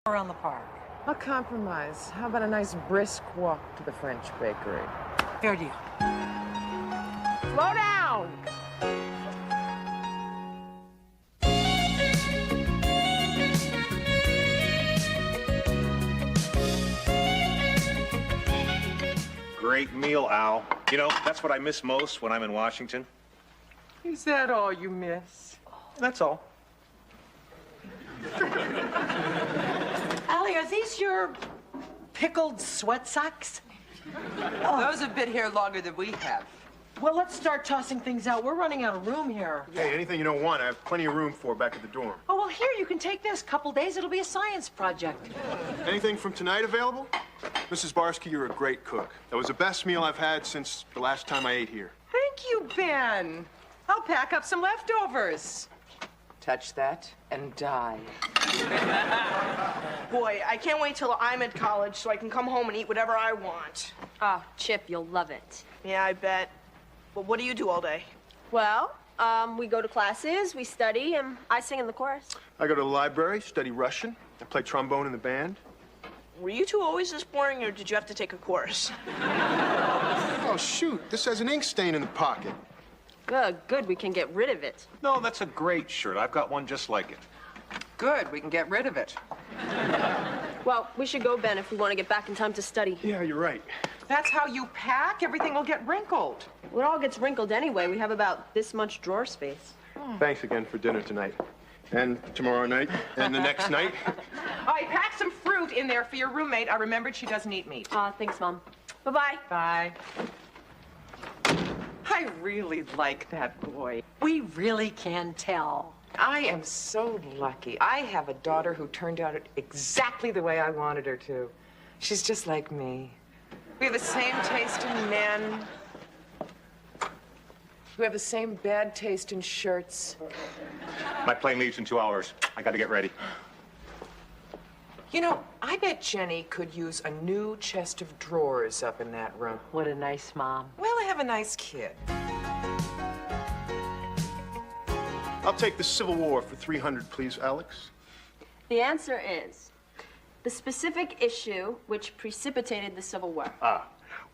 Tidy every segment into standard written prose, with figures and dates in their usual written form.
around the park. I'll compromise. How about a nice brisk walk to the French bakery? Fair deal. Slow down! Great meal, Al. You know, that's what I miss most when I'm in Washington. Is that all you miss? That's all. Allie, are these your pickled sweat socks? Those have been here longer than we have. Well, let's start tossing things out. We're running out of room here. Hey, anything you don't want, I have plenty of room for back at the dorm. Oh, well, here, you can take this. Couple days, it'll be a science project. Anything from tonight available? Mrs. Barsky, you're a great cook. That was the best meal I've had since the last time I ate here. Thank you, Ben. I'll pack up some leftovers. Touch that and die. Boy, I can't wait till I'm at college so I can come home and eat whatever I want. Oh, Chip, you'll love it. Yeah, I bet. But what do you do all day? Well, we go to classes, we study, and I sing in the chorus. I go to the library, study Russian. I play trombone in the band. Were you two always this boring, or did you have to take a course? Oh, shoot. This has an ink stain in the pocket. Good, we can get rid of it. No, that's a great shirt. I've got one just like it. Good, we can get rid of it. Well, we should go, Ben, if we want to get back in time to study. Yeah, you're right. That's how you pack? Everything will get wrinkled. Well, it all gets wrinkled anyway. We have about this much drawer space. Thanks again for dinner tonight. And tomorrow night. And the next night. I packed some fruit in there for your roommate. I remembered she doesn't eat meat. Thanks, Mom. Bye-bye. Bye. I really like that boy. We really can tell. I am so lucky. I have a daughter who turned out exactly the way I wanted her to. She's just like me. We have the same taste in men. We have the same bad taste in shirts. My plane leaves in 2 hours. I got to get ready. You know, I bet Jenny could use a new chest of drawers up in that room. What a nice mom. Well, I have a nice kid. I'll take the Civil War for 300, please, Alex. The answer is the specific issue which precipitated the Civil War.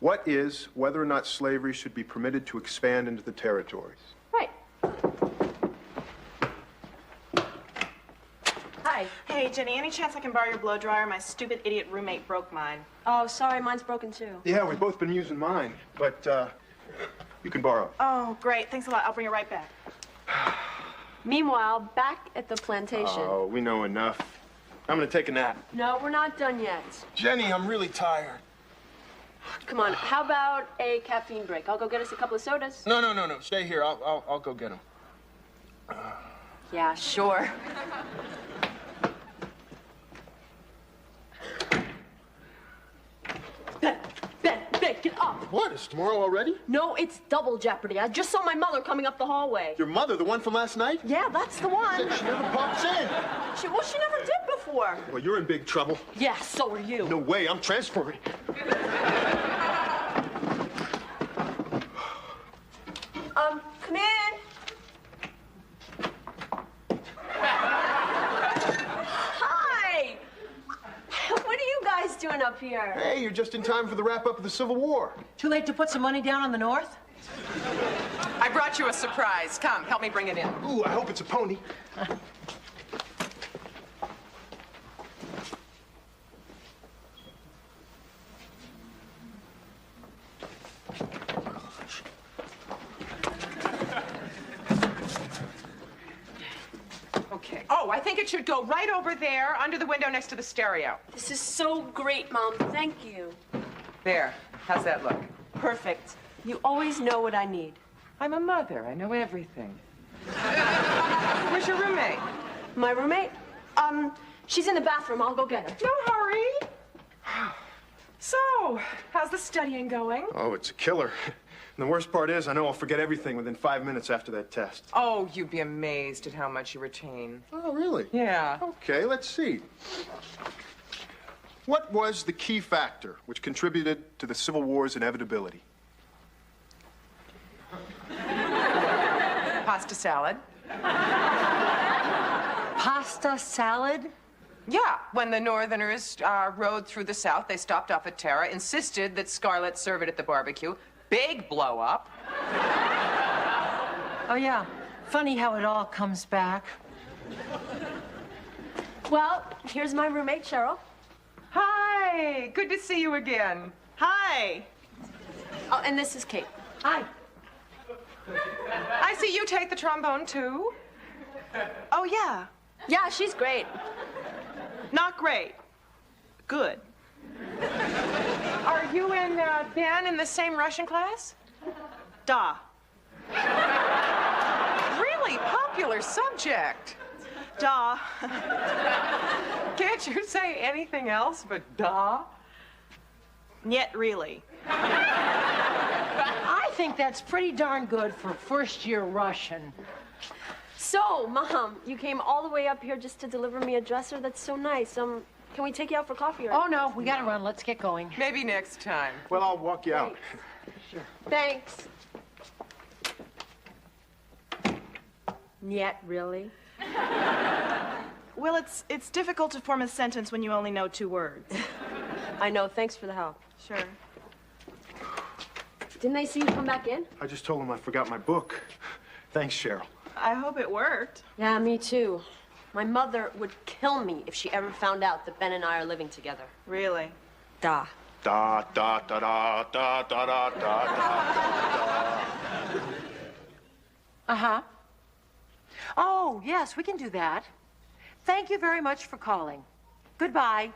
What is whether or not slavery should be permitted to expand into the territories? Right. Hi. Hey, Jenny, any chance I can borrow your blow dryer? My stupid idiot roommate broke mine. Oh, sorry, mine's broken too. Yeah, we've both been using mine, but you can borrow. Oh, great. Thanks a lot. I'll bring it right back. Meanwhile, back at the plantation. Oh, we know enough. I'm gonna take a nap. No, we're not done yet. Jenny, I'm really tired. Come on, how about a caffeine break? I'll go get us a couple of sodas. No. Stay here. I'll go get them. Yeah, sure. Ben, get up. What? Is tomorrow already? No, it's double jeopardy. I just saw my mother coming up the hallway. Your mother, the one from last night? Yeah, that's the one. She never pops in. She never did before. Well, you're in big trouble. Yeah, so are you. No way. I'm transferring. Come in. Hi. What are you guys doing up here? Hey, you're just in time for the wrap-up of the Civil War. Too late to put some money down on the North? I brought you a surprise. Come, help me bring it in. Ooh, I hope it's a pony. Okay. Oh, I think it should go right over there, under the window next to the stereo. This is so great, Mom. Thank you. There. How's that look? Perfect. You always know what I need. I'm a mother. I know everything. Where's your roommate? My roommate? She's in the bathroom. I'll go get her. No hurry. So, how's the studying going? Oh, it's a killer. And the worst part is, I know I'll forget everything within 5 minutes after that test. Oh, you'd be amazed at how much you retain. Oh, really? Yeah. Okay, let's see. What was the key factor which contributed to the Civil War's inevitability? Pasta salad. Pasta salad? Yeah, when the Northerners rode through the South, they stopped off at Tara, insisted that Scarlett serve it at the barbecue. Big blow up. Oh, yeah. Funny how it all comes back. Well, here's my roommate, Cheryl. Hi, good to see you again. Hi. Oh, and this is Kate. Hi. I see you take the trombone, too. Oh, yeah. Yeah, she's great. Not great. Good. Are you and Ben in the same Russian class? Da. Really popular subject. Da. Can't you say anything else but da? Yet really. I think that's pretty darn good for first-year Russian. So, Mom, you came all the way up here just to deliver me a dresser? That's so nice. Can we take you out for coffee? Or... Oh, no, we gotta run. Let's get going. Maybe next time. Well, I'll walk you out. Thanks. Yet, really? Well, it's difficult to form a sentence when you only know 2 words. I know. Thanks for the help. Sure. Didn't I see you come back in? I just told him I forgot my book. Thanks, Cheryl. I hope it worked. Yeah, me too. My mother would kill me if she ever found out that Ben and I are living together. Really. Da. Da da da da da da da da da. Uh-huh. Oh, yes, we can do that. Thank you very much for calling. Goodbye.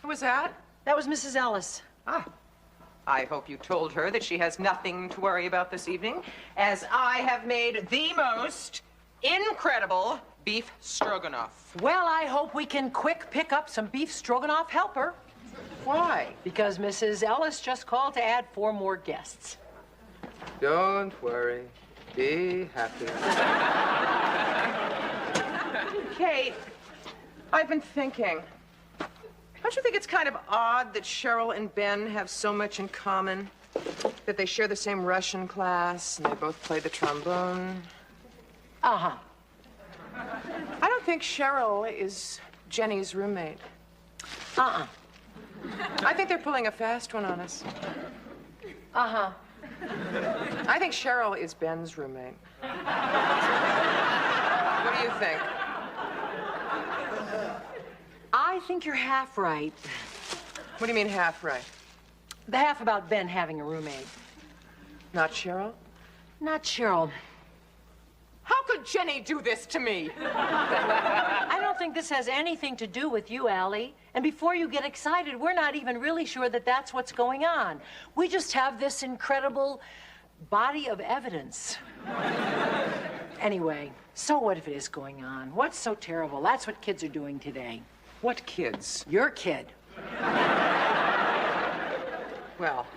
Who was that? That was Mrs. Ellis. Ah. I hope you told her that she has nothing to worry about this evening, as I have made the most incredible beef stroganoff. Well, I hope we can quick pick up some beef stroganoff helper. Why? Because Mrs. Ellis just called to add 4 more guests. Don't worry. Be happy. Kate, I've been thinking. Don't you think it's kind of odd that Cheryl and Ben have so much in common? That they share the same Russian class and they both play the trombone? Uh-huh. I don't think Cheryl is Jenny's roommate. Uh-uh. I think they're pulling a fast one on us. Uh-huh. I think Cheryl is Ben's roommate. What do you think? I think you're half right. What do you mean half right? The half about Ben having a roommate. Not Cheryl? Not Cheryl. How could Jenny do this to me? I don't think this has anything to do with you, Allie. And before you get excited, we're not even really sure that that's what's going on. We just have this incredible body of evidence. Anyway, so what if it is going on? What's so terrible? That's what kids are doing today. What kids? Your kid. Well,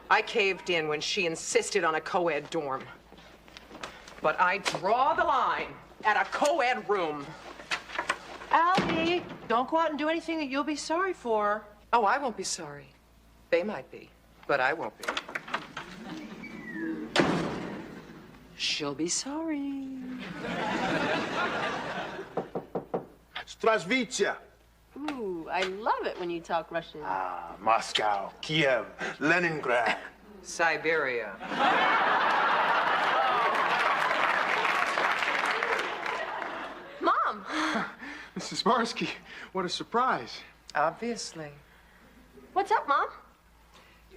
I caved in when she insisted on a co-ed dorm. But I draw the line at a co-ed room. Allie, don't go out and do anything that you'll be sorry for. Oh, I won't be sorry. They might be, but I won't be. She'll be sorry. Здравствуйте. Ooh, I love it when you talk Russian. Ah, Moscow, Kiev, Leningrad. Siberia. Mom! Mrs. Barsky, what a surprise. Obviously. What's up, Mom?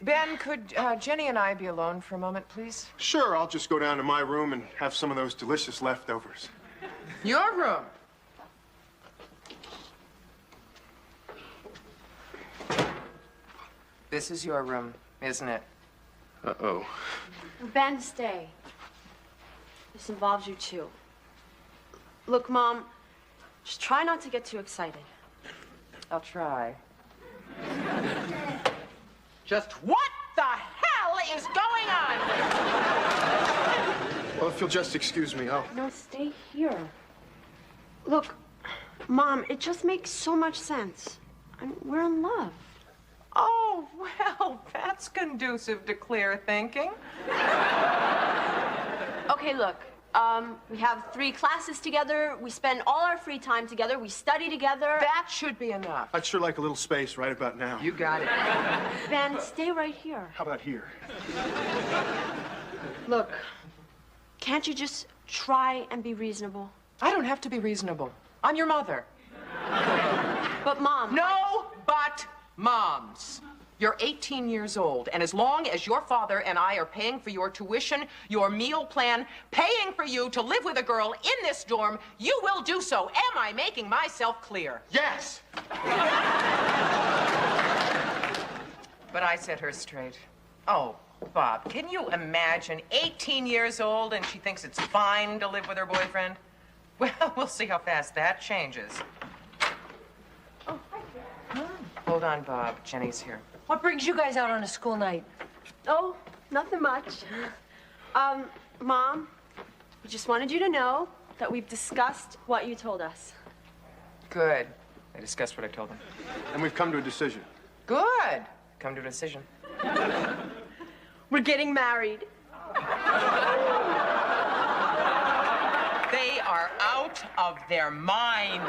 Ben, could Jenny and I be alone for a moment, please? Sure, I'll just go down to my room and have some of those delicious leftovers. Your room. This is your room, isn't it? Uh-oh. Ben, stay. This involves you, too. Look, Mom, just try not to get too excited. I'll try. Just what the hell is going on? Well, if you'll just excuse me, I'll... No, stay here. Look, Mom, it just makes so much sense. We're in love. Oh, well, that's conducive to clear thinking. Okay, look, We have 3 classes together. We spend all our free time together. We study together. That should be enough. I'd sure like a little space right about now. You got it. Ben, stay right here. How about here? Look, can't you just try and be reasonable? I don't have to be reasonable. I'm your mother. But, Mom... No, but moms. You're 18 years old, and as long as your father and I are paying for your tuition, your meal plan, paying for you to live with a girl in this dorm, you will do so. Am I making myself clear? Yes! But I set her straight. Oh, Bob, can you imagine 18 years old and she thinks it's fine to live with her boyfriend? Well, we'll see how fast that changes. Hold on, Bob. Jenny's here. What brings you guys out on a school night? Oh, nothing much. Mom, we just wanted you to know that we've discussed what you told us. Good. I discussed what I told them. And we've come to a decision. Good. Come to a decision. We're getting married. They are out of their minds.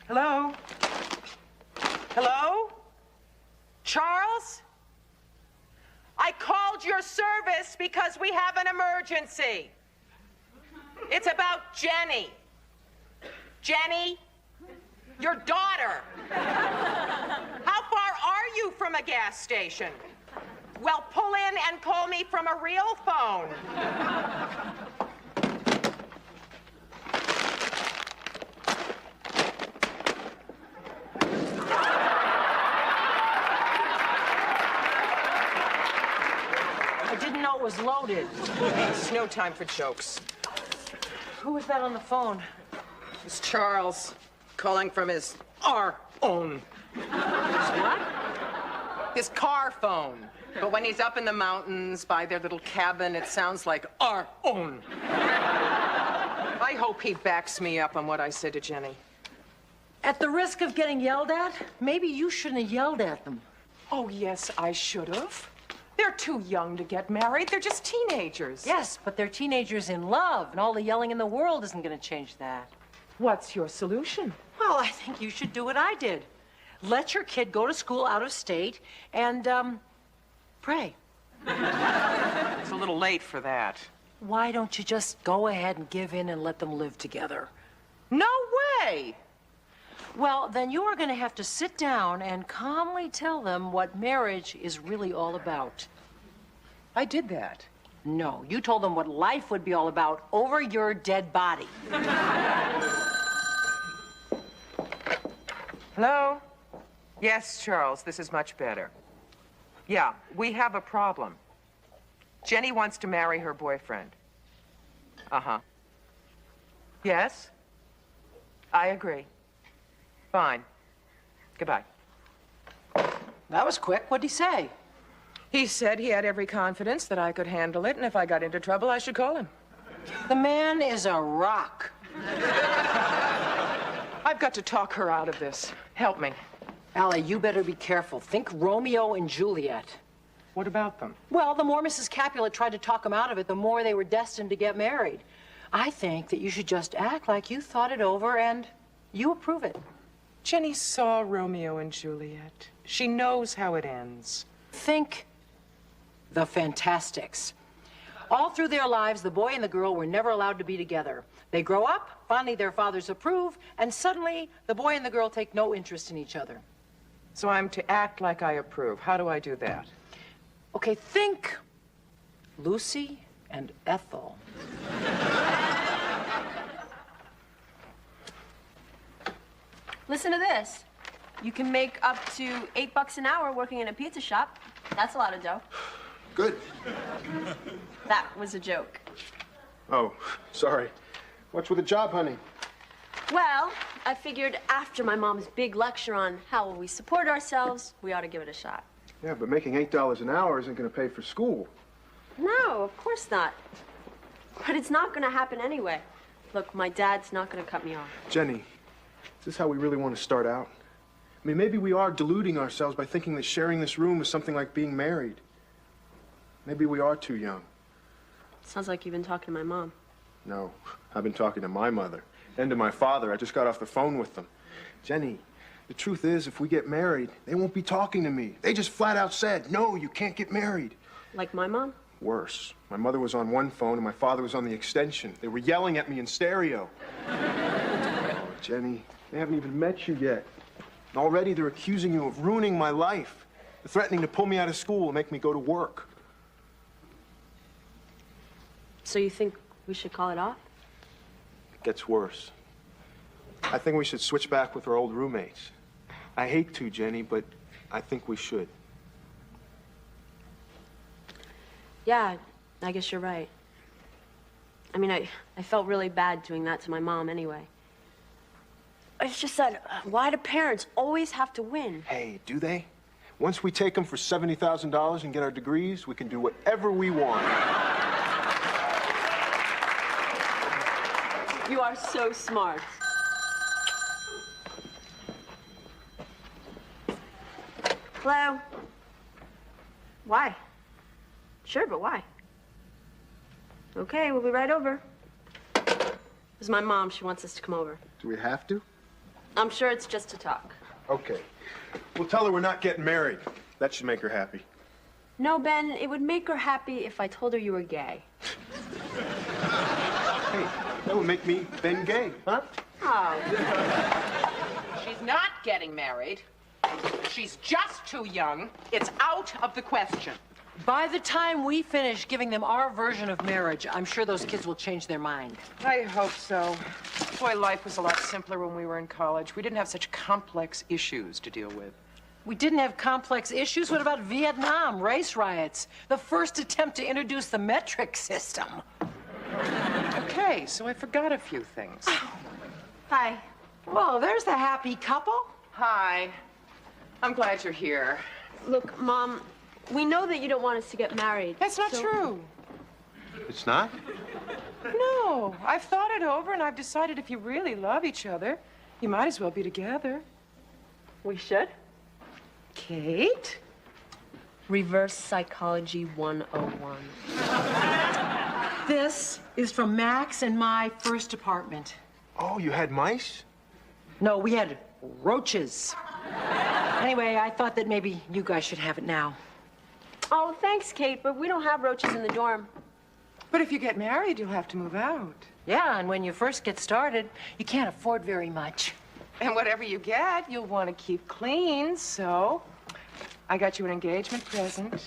Hello? Hello? Charles? I called your service because we have an emergency. It's about Jenny. Jenny? Your daughter. How far are you from a gas station? Well, pull in and call me from a real phone. I didn't know it was loaded. It's no time for jokes. Who was that on the phone? It's Charles calling from our own. What? His car phone. But when he's up in the mountains by their little cabin, it sounds like our own. I hope he backs me up on what I said to Jenny. At the risk of getting yelled at, maybe you shouldn't have yelled at them. Oh, yes, I should have. They're too young to get married. They're just teenagers. Yes, but they're teenagers in love, and all the yelling in the world isn't going to change that. What's your solution? Well, I think you should do what I did. Let your kid go to school out of state and, pray. It's a little late for that. Why don't you just go ahead and give in and let them live together? No way! Well, then you are going to have to sit down and calmly tell them what marriage is really all about. I did that. No, you told them what life would be all about over your dead body. Hello? Yes, Charles, this is much better. Yeah, we have a problem. Jenny wants to marry her boyfriend. Uh-huh. Yes? I agree. Fine. Goodbye. That was quick. What'd he say? He said he had every confidence that I could handle it, and if I got into trouble, I should call him. The man is a rock. I've got to talk her out of this. Help me. Allie, you better be careful. Think Romeo and Juliet. What about them? Well, the more Mrs. Capulet tried to talk them out of it, the more they were destined to get married. I think that you should just act like you thought it over and you approve it. Jenny saw Romeo and Juliet. She knows how it ends. Think the Fantastics. All through their lives, the boy and the girl were never allowed to be together. They grow up, finally their fathers approve, and suddenly the boy and the girl take no interest in each other. So I'm to act like I approve. How do I do that? Okay, think Lucy and Ethel. Listen to this. You can make up to $8 an hour working in a pizza shop. That's a lot of dough. Good. That was a joke. Oh, sorry. What's with the job, honey? Well, I figured after my mom's big lecture on how will we support ourselves, we ought to give it a shot. Yeah, but making $8 an hour isn't going to pay for school. No, of course not. But it's not going to happen anyway. Look, my dad's not going to cut me off. Jenny, Is this how we really want to start out? I mean, maybe we are deluding ourselves by thinking that sharing this room is something like being married. Maybe we are too young. Sounds like you've been talking to my mom. No, I've been talking to my mother and to my father. I just got off the phone with them. Jenny, the truth is, if we get married, they won't be talking to me. They just flat out said, no, you can't get married. Like my mom? Worse. My mother was on one phone and my father was on the extension. They were yelling at me in stereo. Oh, Jenny, they haven't even met you yet. And already they're accusing you of ruining my life. They're threatening to pull me out of school and make me go to work. So you think we should call it off? It gets worse. I think we should switch back with our old roommates. I hate to, Jenny, but I think we should. Yeah, I guess you're right. I mean, I felt really bad doing that to my mom anyway. It's just that, why do parents always have to win? Hey, do they? Once we take them for $70,000 and get our degrees, we can do whatever we want. You are so smart. Hello? Why? Sure, but why? Okay, we'll be right over. This is my mom. She wants us to come over. Do we have to? I'm sure it's just to talk. Okay. We'll tell her we're not getting married. That should make her happy. No, Ben, it would make her happy if I told her you were gay. Hey, that would make me Ben gay, huh? Oh. She's not getting married. She's just too young. It's out of the question. By the time we finish giving them our version of marriage, I'm sure those kids will change their mind. I hope so. Boy, life was a lot simpler when we were in college. We didn't have such complex issues to deal with. We didn't have complex issues. What about Vietnam, race riots, the first attempt to introduce the metric system? Okay, so I forgot a few things. Hi. Well, there's the happy couple. Hi. I'm glad you're here. Look, Mom, we know that you don't want us to get married. That's not true. It's not? No, I've thought it over and I've decided if you really love each other, you might as well be together. We should? Kate? Reverse Psychology 101. This is from Max and my first apartment. Oh, you had mice? No, we had roaches. Anyway, I thought that maybe you guys should have it now. Oh, thanks, Kate, but we don't have roaches in the dorm. But if you get married, you'll have to move out. Yeah, and when you first get started, you can't afford very much. And whatever you get, you'll want to keep clean, so I got you an engagement present.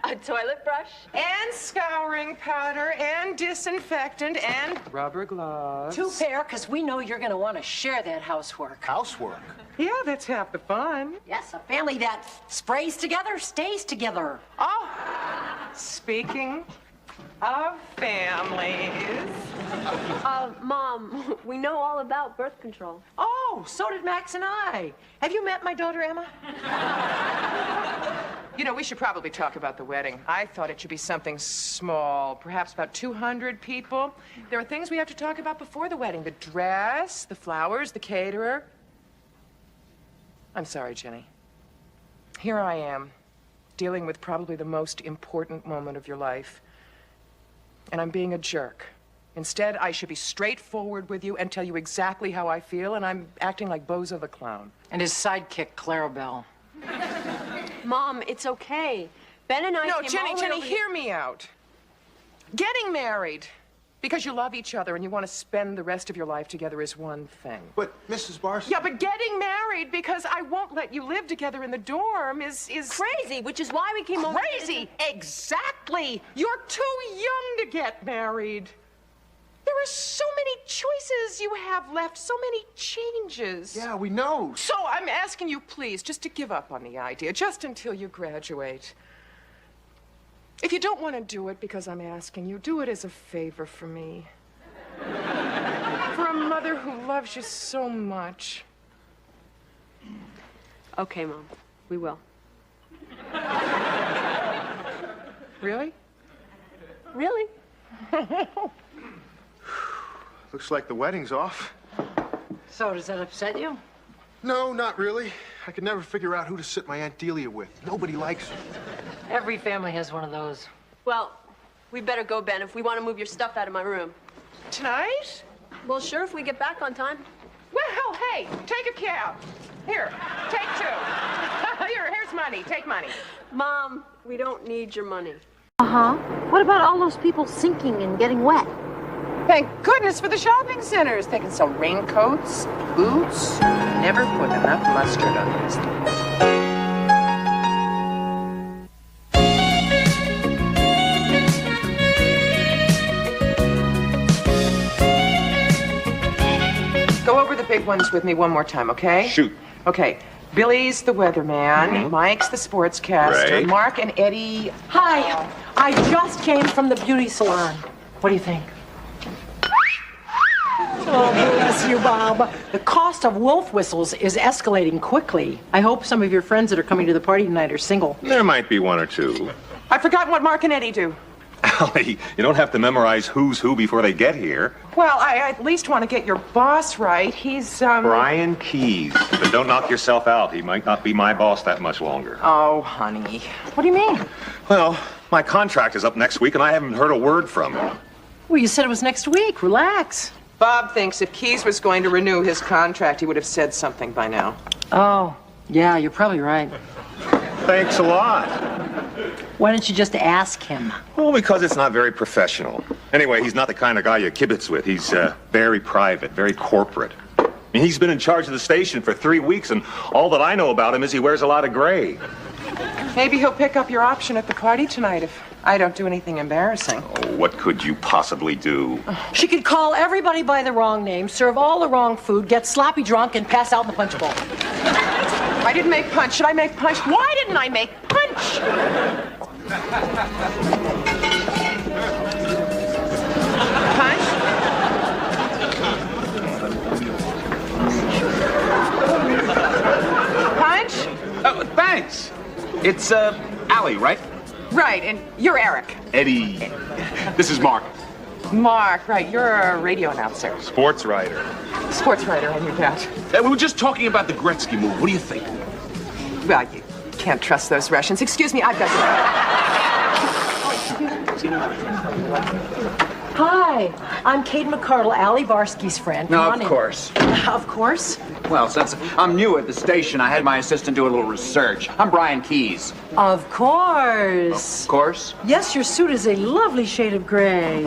A toilet brush? And scouring powder, and disinfectant, and rubber gloves. 2 pair, because we know you're going to want to share that housework. Housework? Yeah, that's half the fun. Yes, a family that sprays together stays together. Oh, speaking of families. Mom, we know all about birth control. Oh, so did Max and I. Have you met my daughter, Emma? You know, we should probably talk about the wedding. I thought it should be something small, perhaps about 200 people. There are things we have to talk about before the wedding. The dress, the flowers, the caterer. I'm sorry, Jenny. Here I am, dealing with probably the most important moment of your life. And I'm being a jerk. Instead, I should be straightforward with you and tell you exactly how I feel, and I'm acting like Bozo the Clown. And his sidekick, Clarabelle. Mom, it's okay. Ben and I No, came all the way Jenny, over hear me out. Getting married because you love each other and you want to spend the rest of your life together is one thing. But, Mrs. Barsky... Yeah, but getting married because I won't let you live together in the dorm is Crazy, which is why we came over. crazy. Exactly. You're too young to get married. There are so many choices you have left, so many changes. Yeah, we know. So I'm asking you, please, just to give up on the idea, just until you graduate. If you don't want to do it because I'm asking you, do it as a favor for me. For a mother who loves you so much. Okay, Mom, we will. Really? Really? Looks like the wedding's off. So, does that upset you? No, not really. I could never figure out who to sit my Aunt Delia with. Nobody likes her. Every family has one of those. Well, we better go, Ben, if we want to move your stuff out of my room. Tonight? Well, sure, if we get back on time. Well, hey, take a cab. Here, take 2. Here's money. Take money. Mom, we don't need your money. Uh-huh. What about all those people sinking and getting wet? Thank goodness for the shopping centers. They can sell raincoats, boots. Never put enough mustard on these things. Go over the big ones with me one more time, okay? Shoot. Okay. Billy's the weatherman. Mike's the sportscaster. Right. Mark and Eddie. Hi. I just came from the beauty salon. What do you think? Oh, bless you, Bob. The cost of wolf whistles is escalating quickly. I hope some of your friends that are coming to the party tonight are single. There might be one or two. I've forgotten what Mark and Eddie do. Allie, you don't have to memorize who's who before they get here. Well, I at least want to get your boss right. He's, Brian Keyes. But don't knock yourself out. He might not be my boss that much longer. Oh, honey. What do you mean? Well, my contract is up next week, and I haven't heard a word from him. Well, you said it was next week. Relax. Bob thinks if Keyes was going to renew his contract, he would have said something by now. Oh, yeah, you're probably right. Thanks a lot. Why don't you just ask him? Well, because it's not very professional. Anyway, he's not the kind of guy you kibitz with. He's very private, very corporate. I mean, he's been in charge of the station for 3 weeks, and all that I know about him is he wears a lot of gray. Maybe he'll pick up your option at the party tonight if I don't do anything embarrassing. Oh, what could you possibly do? She could call everybody by the wrong name, serve all the wrong food, get sloppy drunk, and pass out in the punch bowl. I didn't make punch. Should I make punch? Why didn't I make punch? Punch? Punch? Oh, thanks. It's, Allie, right? Right, and you're Eric. Eddie. This is Mark. Mark, right, you're a radio announcer. Sports writer. Sports writer, I knew that. We were just talking about the Gretzky move. What do you think? Well, you can't trust those Russians. Excuse me, I've got to... Hi, I'm Kate McCardle, Allie Barsky's friend. No, Come of on in. course. Of course? Well, since I'm new at the station, I had my assistant do a little research. I'm Brian Keyes. Of course. Of course? Yes, your suit is a lovely shade of gray.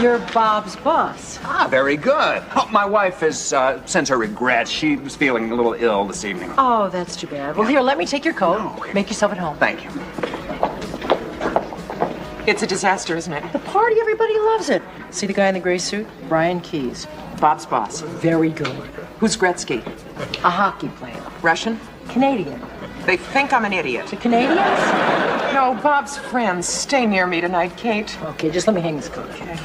You're Bob's boss. Ah, very good. Oh, my wife has sent her regrets. She was feeling a little ill this evening. Oh, that's too bad. Well, here, let me take your coat. Make yourself at home. Thank you. It's a disaster, isn't it? The party, everybody loves it. See the guy in the gray suit? Brian Keyes. Bob's boss. Very good. Who's Gretzky? A hockey player. Russian? Canadian. They think I'm an idiot. The Canadians? No, Bob's friends. Stay near me tonight, Kate. Okay, just let me hang this coat. Okay.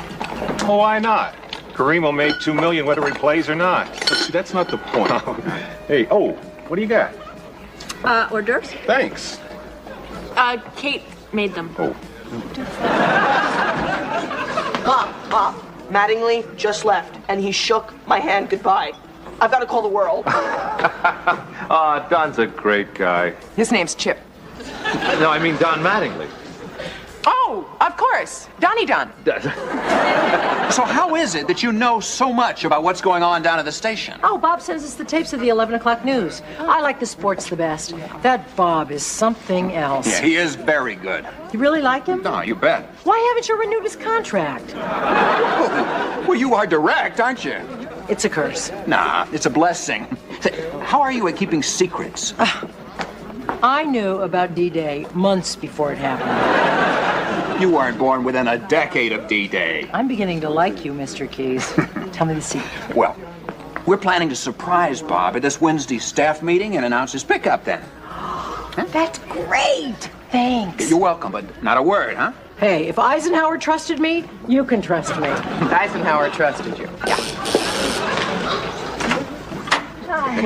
Well, why not? Kareem will make $2 million whether he plays or not. But see, that's not the point. Hey, what do you got? Hors d'oeuvres? Thanks. Kate made them. Oh. Bob, Mattingly just left, and he shook my hand goodbye. I've got to call the world. Don's a great guy. His name's Chip. No, I mean Don Mattingly. Oh, of course. Donnie Don. So how is it that you know so much about what's going on down at the station? Oh, Bob sends us the tapes of the 11 o'clock news. I like the sports the best. That Bob is something else. Yeah, he is very good. You really like him? No, you bet. Why haven't you renewed his contract? Well, you are direct, aren't you? It's a curse. Nah, it's a blessing. Say, how are you at keeping secrets? I knew about D-Day months before it happened. You weren't born within a decade of D-Day. I'm beginning to like you, Mr. Keyes. Tell me the secret. Well, we're planning to surprise Bob at this Wednesday staff meeting and announce his pickup then. That's great. Thanks. You're welcome, but not a word, huh? Hey, if Eisenhower trusted me, you can trust me. Eisenhower trusted you.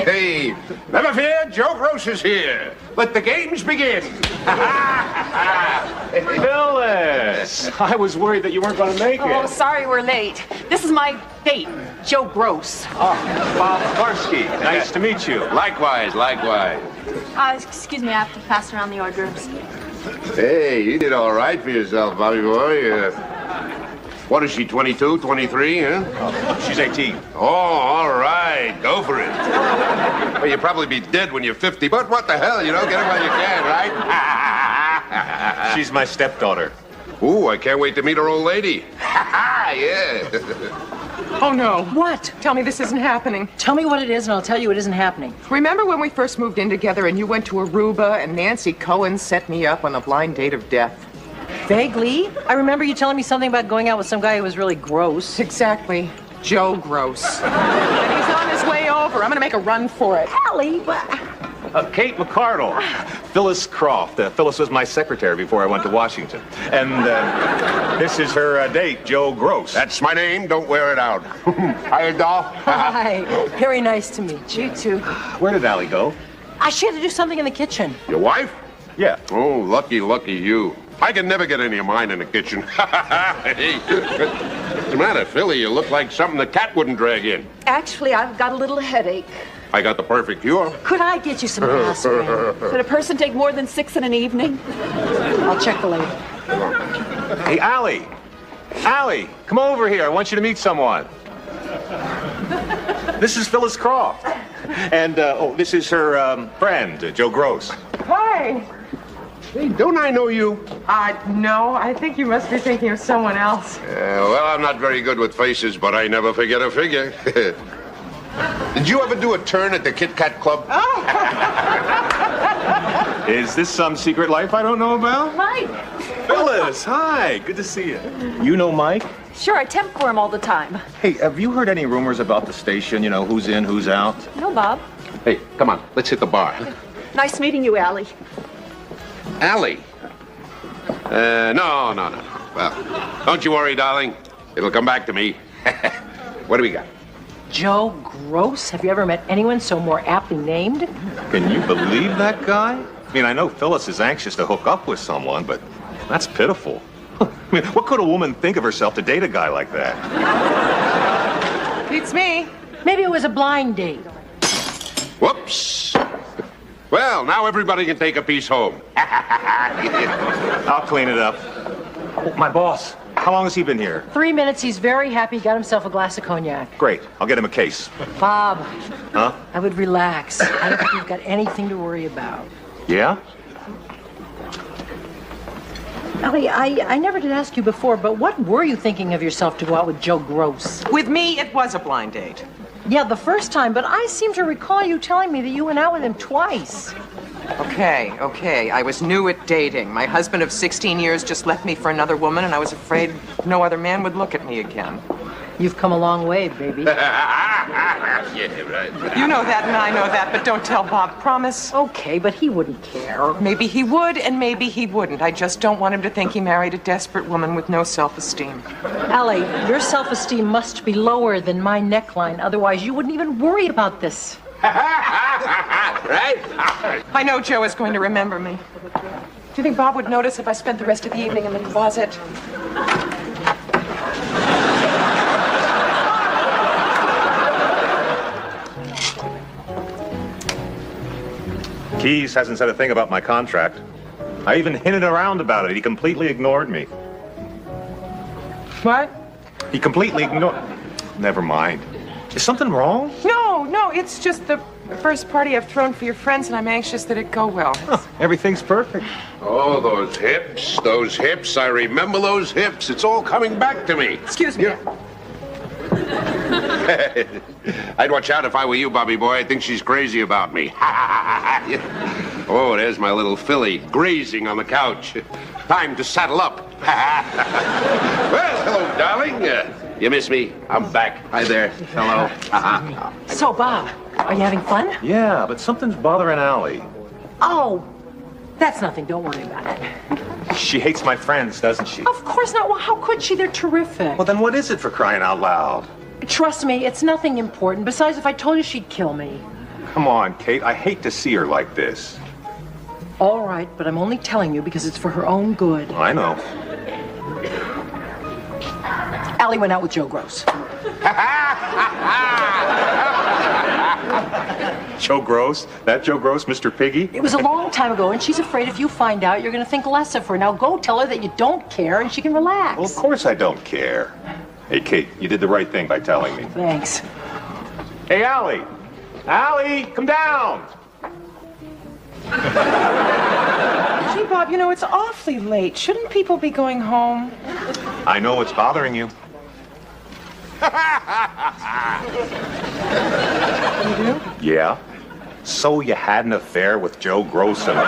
Hey, never fear, Joe Gross is here. Let the games begin. Phyllis, I was worried that you weren't going to make Oh, it. sorry we're late. This is my date, Joe Gross. Oh, Bob Barsky. Nice to meet you. Likewise, likewise. Excuse me, I have to pass around the hors d'oeuvres. Hey, you did all right for yourself, Bobby boy. What is she, 22, 23, huh? She's 18. Oh, all right. Go for it. Well, you'll probably be dead when you're 50, but what the hell, you know? Get it while you can, right? She's my stepdaughter. Ooh, I can't wait to meet her old lady. Yeah. Oh, no. What? Tell me this isn't happening. Tell me what it is, and I'll tell you it isn't happening. Remember when we first moved in together and you went to Aruba and Nancy Cohen set me up on the blind date of death? Vaguely. I remember you telling me something about going out with some guy who was really gross. Exactly. Joe Gross. And he's on his way over. I'm gonna make a run for it. Allie, what? Kate McCardle. Phyllis Croft. Phyllis was my secretary before I went to Washington. And this is her date, Joe Gross. That's my name. Don't wear it out. Hi, doll. Hi. Very nice to meet you, too. Where did Allie go? She had to do something in the kitchen. Your wife? Yeah. Oh, lucky, lucky you. I can never get any of mine in the kitchen. Hey, what's the matter, Philly? You look like something the cat wouldn't drag in. Actually, I've got a little headache. I got the perfect cure. Could I get you some aspirin? Could a person take more than 6 in an evening? I'll check the label. Hey, Allie. Allie, come over here. I want you to meet someone. This is Phyllis Croft. And, this is her friend, Joe Gross. Hi. Hey, don't I know you? No, I think you must be thinking of someone else. Well, I'm not very good with faces, but I never forget a figure. Did you ever do a turn at the Kit Kat Club? Oh. Is this some secret life I don't know about? Mike. Phyllis, hi. Good to see you. You know Mike? Sure, I temp for him all the time. Hey, have you heard any rumors about the station? You know, who's in, who's out? No, Bob. Hey, come on. Let's hit the bar. Nice meeting you, Allie. Allie? No. Well, don't you worry, darling. It'll come back to me. What do we got? Joe Gross? Have you ever met anyone so more aptly named? Can you believe that guy? I mean, I know Phyllis is anxious to hook up with someone, but that's pitiful. I mean, what could a woman think of herself to date a guy like that? Beats me. Maybe it was a blind date. Whoops. Well, now everybody can take a piece home. I'll clean it up. Oh, my boss. How long has he been here? 3 minutes. He's very happy. Got himself a glass of cognac. Great. I'll get him a case. Bob. Huh? I would relax. I don't think you've got anything to worry about. Yeah? Allie, I never did ask you before, but what were you thinking of yourself to go out with Joe Gross? With me, it was a blind date. Yeah, the first time, but I seem to recall you telling me that you went out with him twice. Okay. I was new at dating. My husband of 16 years just left me for another woman, and I was afraid no other man would look at me again. You've come a long way, baby. Yeah, right. You know that, and I know that, but don't tell Bob. Promise? Okay, but he wouldn't care. Maybe he would, and maybe he wouldn't. I just don't want him to think he married a desperate woman with no self-esteem. Allie, your self-esteem must be lower than my neckline. Otherwise, you wouldn't even worry about this. Right? I know Joe is going to remember me. Do you think Bob would notice if I spent the rest of the evening in the closet? Keyes hasn't said a thing about my contract. I even hinted around about it. He completely ignored me. What? He completely ignored... Never mind. Is something wrong? No, it's just the first party I've thrown for your friends, and I'm anxious that it go well. Huh, everything's perfect. Oh, those hips. I remember those hips. It's all coming back to me. Excuse me. I'd watch out if I were you, Bobby boy. I think she's crazy about me. Oh, there's my little filly grazing on the couch. Time to saddle up. Well, hello, darling. You miss me? I'm back. Hi there. Hello. So, Bob, are you having fun? Yeah, but something's bothering Allie. Oh, that's nothing. Don't worry about it. She hates my friends, doesn't she? Of course not. Well, how could she? They're terrific. Well, then what is it, for crying out loud? Trust me, it's nothing important. Besides, if I told you, she'd kill me. Come on, Kate. I hate to see her like this. All right, but I'm only telling you because it's for her own good. I know. Allie went out with Joe Gross. Joe Gross? That Joe Gross, Mr. Piggy? It was a long time ago, and she's afraid if you find out, you're going to think less of her. Now go tell her that you don't care, and she can relax. Well, of course I don't care. Hey, Kate, you did the right thing by telling me. Thanks. Hey, Allie! Allie, come down! Gee, Bob, you know, it's awfully late. Shouldn't people be going home? I know what's bothering you. You do? Yeah? So you had an affair with Joe Gross and...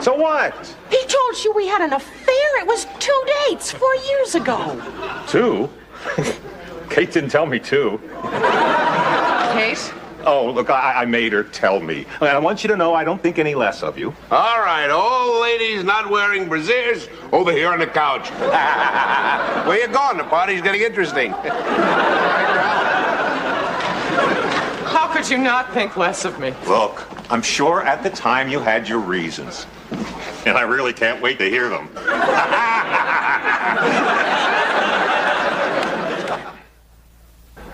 So what? He told you we had an affair. It was 2 dates 4 years ago. 2? Kate didn't tell me 2. Kate? Oh, look, I made her tell me. I want you to know I don't think any less of you. All right, all ladies not wearing brassieres over here on the couch. Where you going? The party's getting interesting. How could you not think less of me? Look, I'm sure at the time you had your reasons. And I really can't wait to hear them.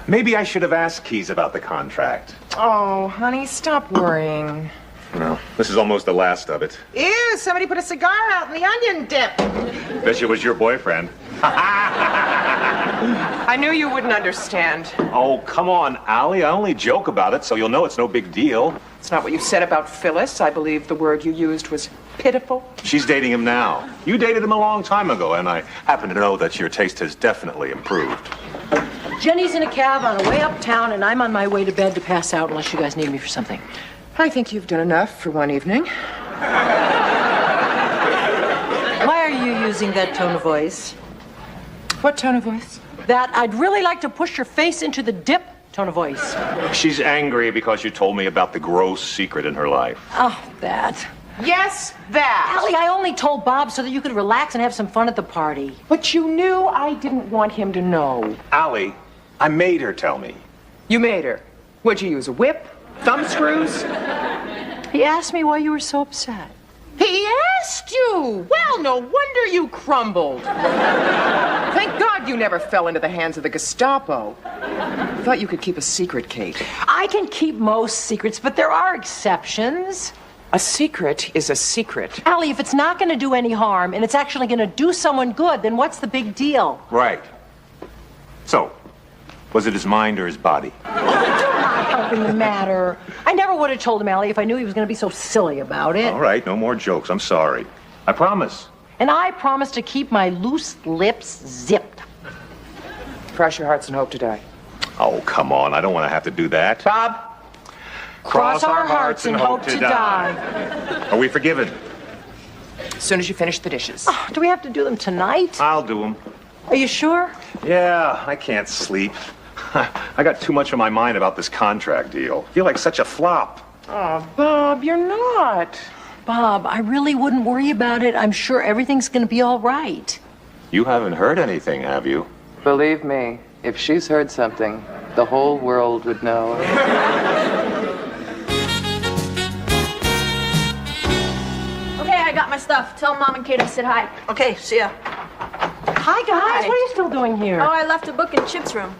Maybe I should have asked Keys about the contract. Oh, honey, stop worrying. No, this is almost the last of it. Ew, somebody put a cigar out in the onion dip. Bet you it was your boyfriend. I knew you wouldn't understand. Oh, come on, Allie. I only joke about it, so you'll know it's no big deal. It's not what you said about Phyllis. I believe the word you used was pitiful. She's dating him now. You dated him a long time ago, and I happen to know that your taste has definitely improved. Jenny's in a cab on her way uptown, and I'm on my way to bed to pass out unless you guys need me for something. I think you've done enough for one evening. Why are you using that tone of voice? What tone of voice? That I'd really like to push your face into the dip tone of voice. She's angry because you told me about the gross secret in her life. Oh, that. Yes, that. Allie, I only told Bob so that you could relax and have some fun at the party. But you knew I didn't want him to know. Allie, I made her tell me. You made her. What'd you use, a whip? Thumb screws? He asked me why you were so upset. He asked you! Well, no wonder you crumbled. Thank God you never fell into the hands of the Gestapo. Thought you could keep a secret, Kate. I can keep most secrets, but there are exceptions. A secret is a secret. Allie, if it's not going to do any harm and it's actually going to do someone good, then what's the big deal? Right. So, was it his mind or his body? Helping the matter. I never would have told him, Allie, if I knew he was going to be so silly about it. All right, no more jokes. I'm sorry. I promise. And I promise to keep my loose lips zipped. Cross your hearts and hope to die. Oh, come on. I don't want to have to do that. Bob? Cross our hearts and hope to die. Are we forgiven? As soon as you finish the dishes. Oh, do we have to do them tonight? I'll do them. Are you sure? Yeah, I can't sleep. I got too much on my mind about this contract deal. I feel like such a flop. Oh, Bob, you're not. Bob, I really wouldn't worry about it. I'm sure everything's going to be all right. You haven't heard anything, have you? Believe me, if she's heard something, the whole world would know. Okay, I got my stuff. Tell Mom and Kate I said hi. Okay, see ya. Hi, guys. Hi. What are you still doing here? Oh, I left a book in Chip's room.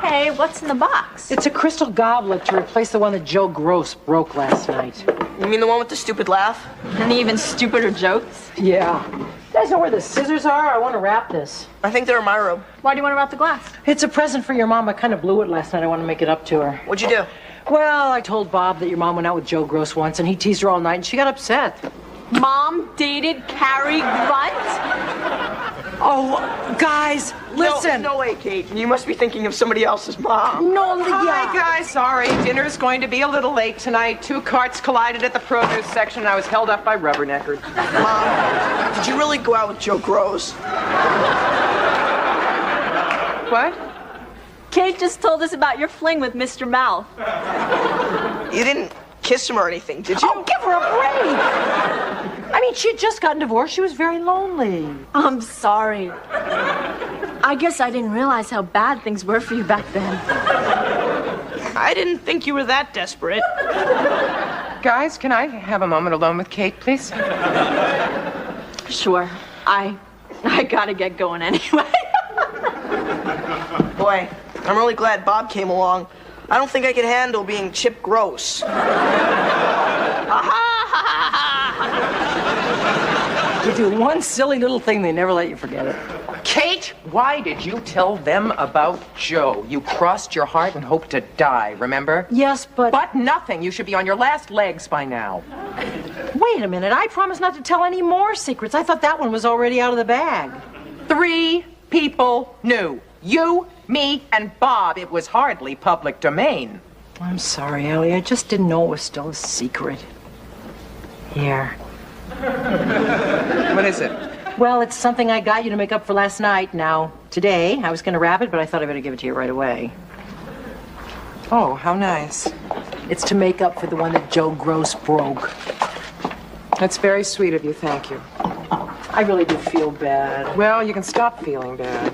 Hey, what's in the box? It's a crystal goblet to replace the one that Joe Gross broke last night. You mean the one with the stupid laugh? And even stupider jokes? Yeah. You guys know where the scissors are? I want to wrap this. I think they're in my room. Why do you want to wrap the glass? It's a present for your mom. I kind of blew it last night. I want to make it up to her. What'd you do? Well, I told Bob that your mom went out with Joe Gross once, and he teased her all night, and she got upset. Mom dated Cary Grant? Oh, guys, listen. No way, Kate. You must be thinking of somebody else's mom. No, Hi, guys. Sorry. Dinner's going to be a little late tonight. 2 carts collided at the produce section, and I was held up by rubberneckers. Mom, did you really go out with Joe Gross? What? Kate just told us about your fling with Mr. Mouth. You didn't kiss him or anything, did you? Oh, give her a break. I mean, she had just gotten divorced. She was very lonely. I'm sorry. I guess I didn't realize how bad things were for you back then. I didn't think you were that desperate. Guys, can I have a moment alone with Kate, please? Sure. I gotta get going anyway. Boy, I'm really glad Bob came along. I don't think I could handle being Chip Gross. You do one silly little thing, they never let you forget it. Kate, why did you tell them about Joe? You crossed your heart and hoped to die, remember? Yes, but... But nothing. You should be on your last legs by now. Wait a minute. I promised not to tell any more secrets. I thought that one was already out of the bag. 3 people knew. You, me, and Bob. It was hardly public domain. I'm sorry, Allie. I just didn't know it was still a secret. Here. What is it? Well, it's something I got you to make up for last night. Now, today, I was going to wrap it, but I thought I better give it to you right away. Oh, how nice. It's to make up for the one that Joe Gross broke. That's very sweet of you, thank you. I really do feel bad. Well, you can stop feeling bad.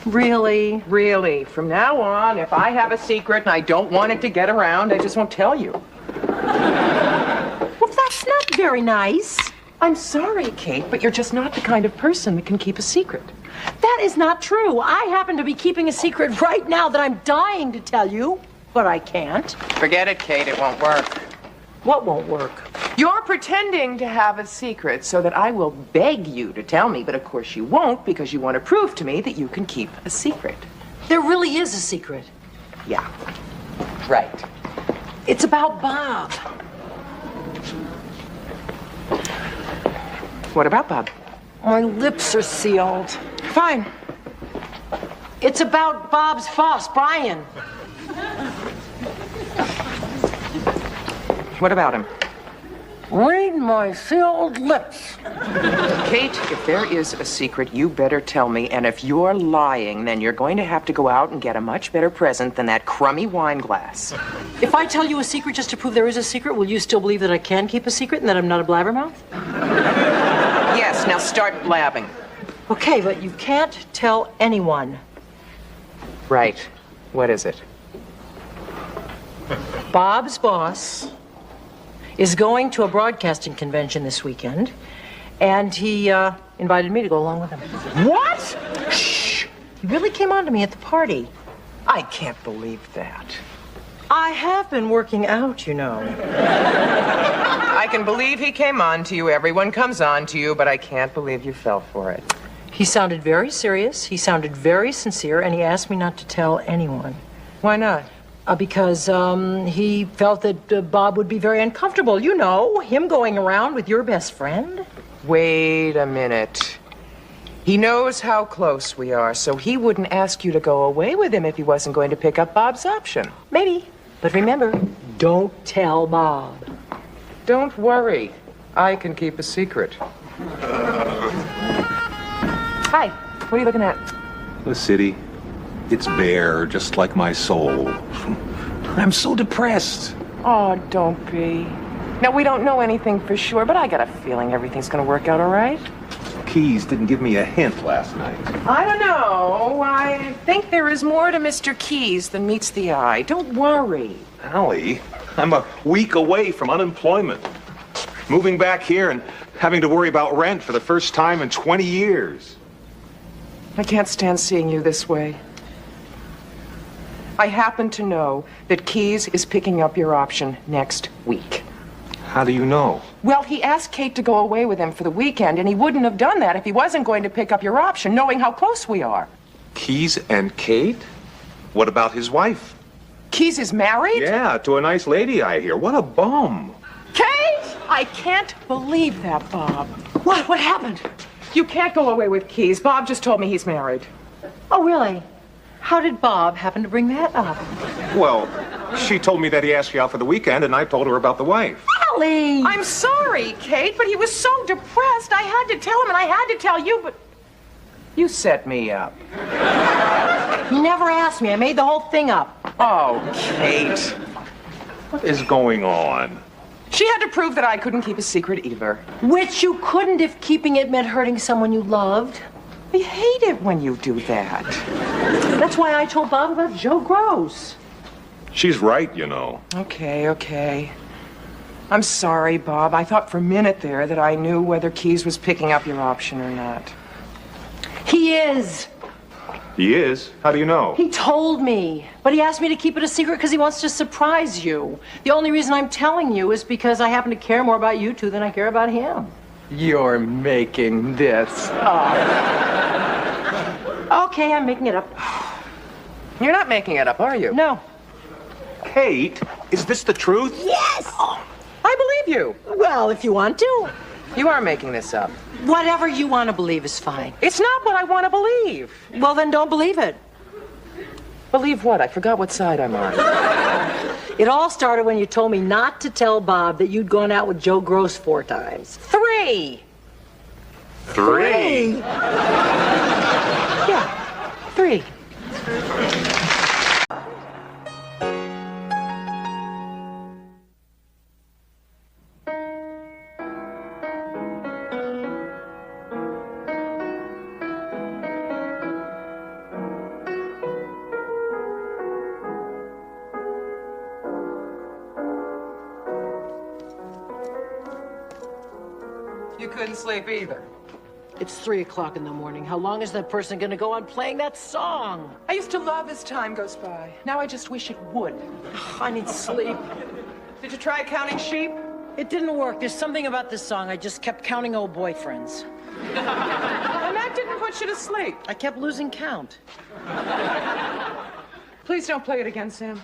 Really? Really. From now on, if I have a secret and I don't want it to get around, I just won't tell you. Well, that's not very nice. I'm sorry, Kate, but you're just not the kind of person that can keep a secret. That is not true. I happen to be keeping a secret right now that I'm dying to tell you, but I can't. Forget it, Kate. It won't work. What won't work? You're pretending to have a secret so that I will beg you to tell me, but of course you won't because you want to prove to me that you can keep a secret. There really is a secret. Yeah. Right. It's about Bob. What about Bob? My lips are sealed. Fine. It's about Bob's boss, Brian. What about him? Read my sealed lips. Kate, if there is a secret, you better tell me. And if you're lying, then you're going to have to go out and get a much better present than that crummy wine glass. If I tell you a secret just to prove there is a secret, will you still believe that I can keep a secret and that I'm not a blabbermouth? Yes, now start blabbing. Okay, but you can't tell anyone. Right. What is it? Bob's boss is going to a broadcasting convention this weekend, and he invited me to go along with him. What? Shh! He really came on to me at the party. I can't believe that. I have been working out, you know. I can believe he came on to you. Everyone comes on to you, but I can't believe you fell for it. He sounded very serious, he sounded very sincere, and he asked me not to tell anyone. Why not? Because he felt that Bob would be very uncomfortable. You know, him going around with your best friend. Wait a minute. He knows how close we are, so he wouldn't ask you to go away with him if he wasn't going to pick up Bob's option. Maybe. But remember, don't tell Bob. Don't worry. I can keep a secret. Hi. What are you looking at? The city. It's bare, just like my soul. I'm so depressed. Oh, don't be. Now, we don't know anything for sure, but I got a feeling everything's gonna work out all right. Keys didn't give me a hint last night. I don't know. I think there is more to Mr. Keys than meets the eye. Don't worry. Allie, I'm a week away from unemployment. Moving back here and having to worry about rent for the first time in 20 years. I can't stand seeing you this way. I happen to know that Keys is picking up your option next week. How do you know? Well, he asked Kate to go away with him for the weekend, and he wouldn't have done that if he wasn't going to pick up your option, knowing how close we are. Keys and Kate? What about his wife? Keys is married? Yeah, to a nice lady, I hear. What a bum. Kate! I can't believe that, Bob. What? What happened? You can't go away with Keys. Bob just told me he's married. Oh, really? How did Bob happen to bring that up? Well, she told me that he asked you out for the weekend, and I told her about the wife. Allie! I'm sorry, Kate, but he was so depressed. I had to tell him, and I had to tell you, but you set me up. He never asked me. I made the whole thing up. Oh, Kate. What is going on? She had to prove that I couldn't keep a secret either. Which you couldn't if keeping it meant hurting someone you loved. I hate it when you do that. That's why I told Bob about Joe Gross. She's right, you know. Okay. I'm sorry, Bob. I thought for a minute there that I knew whether Keys was picking up your option or not. He is. He is? How do you know? He told me, but he asked me to keep it a secret because he wants to surprise you. The only reason I'm telling you is because I happen to care more about you two than I care about him. You're making this up. Okay, I'm making it up. You're not making it up, are you? No. Kate, is this the truth? Yes! I believe you. Well, if you want to. You are making this up. Whatever you want to believe is fine. It's not what I want to believe. Well, then don't believe it. Believe what? I forgot what side I'm on. It all started when you told me not to tell Bob that you'd gone out with Joe Gross 4 times. 3. 3? Yeah, 3. You couldn't sleep either. It's 3 o'clock in the morning. How long is that person going to go on playing that song? I used to love as time goes by. Now I just wish it would. I need sleep. Did you try counting sheep? It didn't work. There's something about this song. I just kept counting old boyfriends. And that didn't put you to sleep. I kept losing count. Please don't play it again, Sam.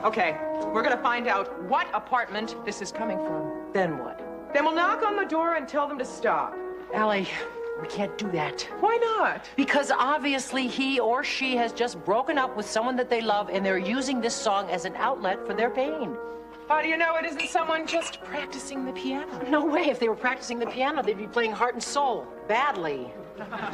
Okay, we're gonna find out what apartment this is coming from. Then what? Then we'll knock on the door and tell them to stop. Allie, we can't do that. Why not? Because obviously he or she has just broken up with someone that they love and they're using this song as an outlet for their pain. How do you know it isn't someone just practicing the piano? No way. If they were practicing the piano, they'd be playing Heart and Soul badly.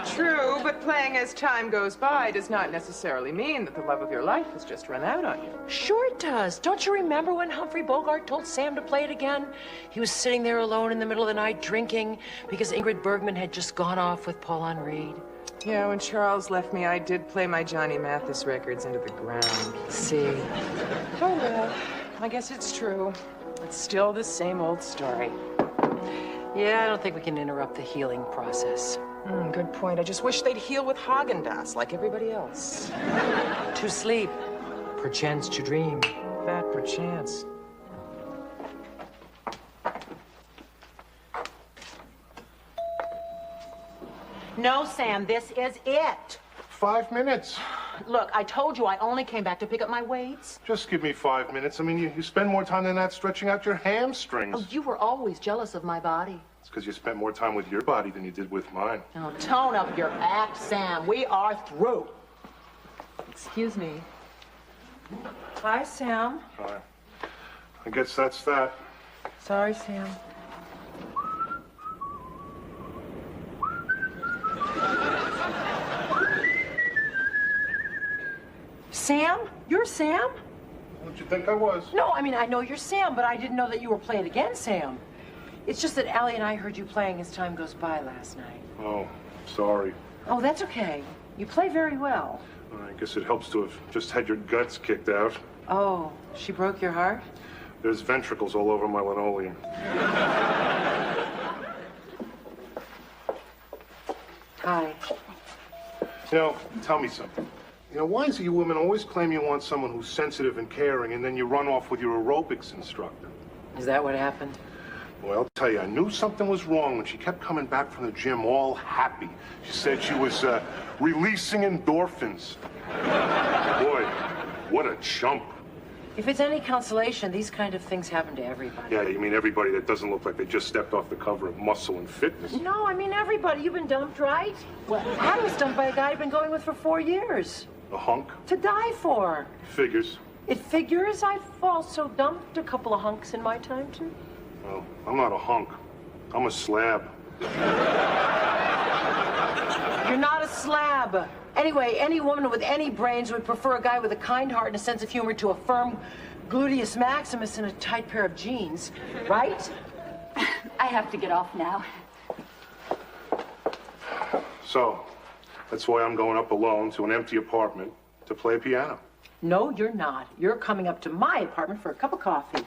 True, but playing as time goes by does not necessarily mean that the love of your life has just run out on you. Sure it does. Don't you remember when Humphrey Bogart told Sam to play it again? He was sitting there alone in the middle of the night drinking because Ingrid Bergman had just gone off with Paul Henreid. Yeah, when Charles left me, I did play my Johnny Mathis records into the ground. See? Oh, well, I guess it's true. It's still the same old story. Yeah, I don't think we can interrupt the healing process. Good point. I just wish they'd heal with Haagen-Dazs like everybody else. To sleep, perchance to dream. That perchance. No, Sam, this is it. 5 minutes. Look, I told you I only came back to pick up my weights. Just give me 5 minutes. I mean, you spend more time than that stretching out your hamstrings. Oh, you were always jealous of my body. It's because you spent more time with your body than you did with mine. Oh, tone up your act, Sam. We are through. Excuse me. Hi, Sam. Hi. I guess that's that. Sorry, Sam. Sam? You're Sam? What'd you think I was? No, I mean, I know you're Sam, but I didn't know that you were playing again, Sam. It's just that Allie and I heard you playing as time goes by last night. Oh, sorry. Oh, that's okay. You play very well. I guess it helps to have just had your guts kicked out. Oh, she broke your heart? There's ventricles all over my linoleum. Hi. You know, tell me something. You know, why is it you women always claim you want someone who's sensitive and caring, and then you run off with your aerobics instructor? Is that what happened? Well, I'll tell you, I knew something was wrong when she kept coming back from the gym all happy. She said she was releasing endorphins. Boy, what a chump. If it's any consolation, these kind of things happen to everybody. Yeah, you mean everybody that doesn't look like they just stepped off the cover of Muscle and Fitness? No, I mean everybody. You've been dumped, right? Well, I was dumped by a guy I've been going with for 4 years. A hunk? To die for. Figures. It figures. I've also dumped a couple of hunks in my time, too. Well, I'm not a hunk. I'm a slab. You're not a slab. Anyway, any woman with any brains would prefer a guy with a kind heart and a sense of humor to a firm gluteus maximus and a tight pair of jeans, right? I have to get off now. So, that's why I'm going up alone to an empty apartment to play piano. No, you're not. You're coming up to my apartment for a cup of coffee.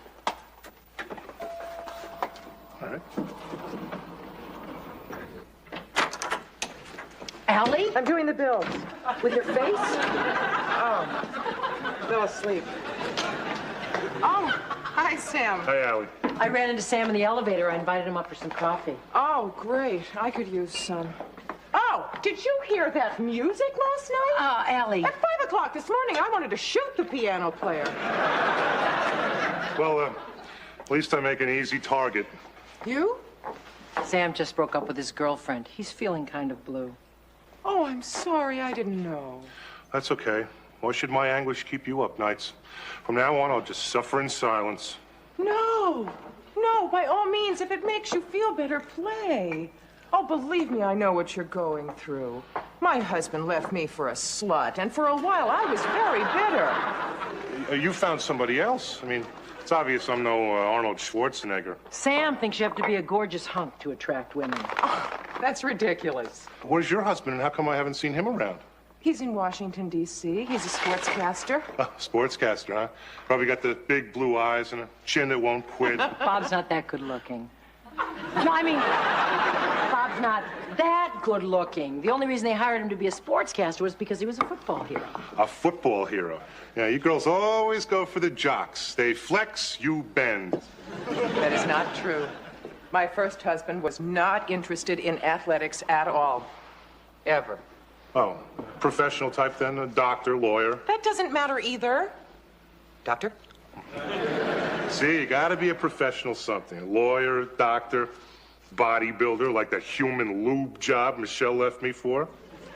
All right. Allie? I'm doing the bills. With your face? Oh, fell asleep. Oh, hi, Sam. Hey, Allie. I ran into Sam in the elevator. I invited him up for some coffee. Oh, great. I could use some. Oh, did you hear that music last night? Allie. At 5 o'clock this morning, I wanted to shoot the piano player. Well, at least I make an easy target. You? Sam just broke up with his girlfriend. He's feeling kind of blue. Oh, I'm sorry. I didn't know. That's okay. Why should my anguish keep you up nights? From now on, I'll just suffer in silence. No. No, by all means, if it makes you feel better, play. Oh, believe me, I know what you're going through. My husband left me for a slut, and for a while I was very bitter. You found somebody else? I mean, it's obvious I'm no Arnold Schwarzenegger. Sam thinks you have to be a gorgeous hunk to attract women. Oh, that's ridiculous. Where's your husband, and how come I haven't seen him around? He's in Washington, D.C. He's a sportscaster. Sportscaster, huh? Probably got the big blue eyes and a chin that won't quit. Bob's not that good looking. No, I mean, Bob's not that good looking. The only reason they hired him to be a sportscaster was because he was a football hero. A football hero. Yeah, you girls always go for the jocks. They flex, you bend. That is not true. My first husband was not interested in athletics at all. Ever. Oh, professional type then? A doctor, lawyer? That doesn't matter either. Doctor? See, you gotta be a professional something. A lawyer, doctor, bodybuilder, like that human lube job Michelle left me for.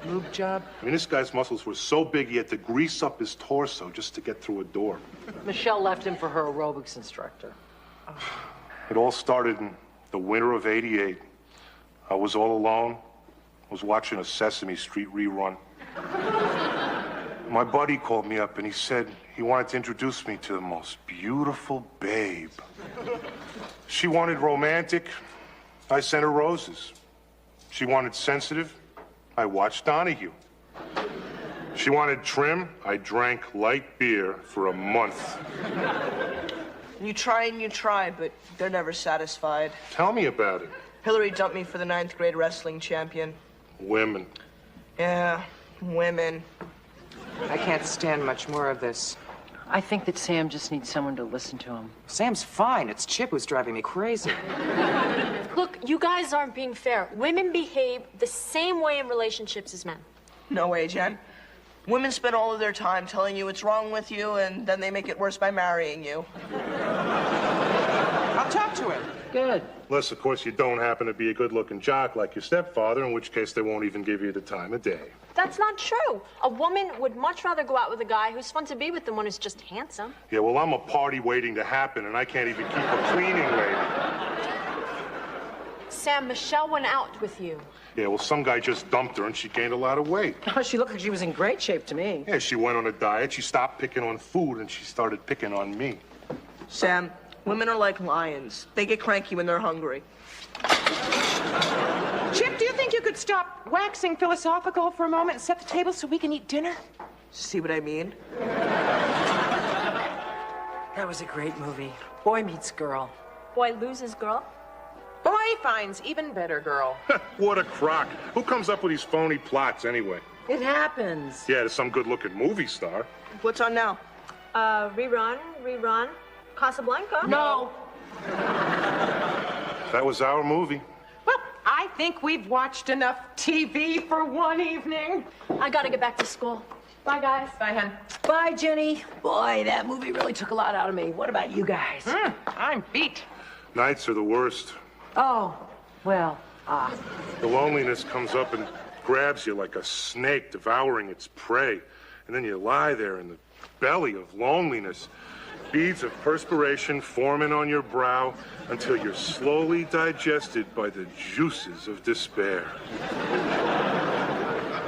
Lube job? I mean, this guy's muscles were so big he had to grease up his torso just to get through a door. Michelle left him for her aerobics instructor. It all started in the winter of '88. I was all alone. I was watching a Sesame Street rerun. My buddy called me up and he said he wanted to introduce me to the most beautiful babe. She wanted romantic. I sent her roses. She wanted sensitive. I watched Donahue. She wanted trim. I drank light beer for a month. You try, but they're never satisfied. Tell me about it. Hillary dumped me for the 9th grade wrestling champion. Women. Yeah, women. I can't stand much more of this. I think that Sam just needs someone to listen to him. Sam's fine. It's Chip who's driving me crazy. Look, you guys aren't being fair. Women behave the same way in relationships as men. No way, Jen. Women spend all of their time telling you what's wrong with you, and then they make it worse by marrying you. I'll talk to him. Good. Unless, of course, you don't happen to be a good-looking jock like your stepfather, in which case they won't even give you the time of day. That's not true. A woman would much rather go out with a guy who's fun to be with than one who's just handsome. Yeah, well, I'm a party waiting to happen, and I can't even keep a cleaning lady. Sam, Michelle went out with you. Yeah, well, some guy just dumped her, and she gained a lot of weight. Oh, she looked like she was in great shape to me. Yeah, she went on a diet, she stopped picking on food, and she started picking on me. Sam, women are like lions. They get cranky when they're hungry. Chip, do you think you could stop waxing philosophical for a moment and set the table so we can eat dinner? See what I mean? That was a great movie. Boy meets girl. Boy loses girl. Boy finds even better girl. What a crock. Who comes up with these phony plots, anyway? It happens. Yeah, to some good-looking movie star. What's on now? Rerun. Casablanca. No. That was our movie. Well, I think we've watched enough TV for one evening. I gotta get back to school. Bye, guys. Bye, hon. Bye, Jenny. Boy, that movie really took a lot out of me. What about you guys? I'm beat. Nights are the worst. Oh, well, The loneliness comes up and grabs you like a snake devouring its prey. And then you lie there in the belly of loneliness. Beads of perspiration forming on your brow until you're slowly digested by the juices of despair.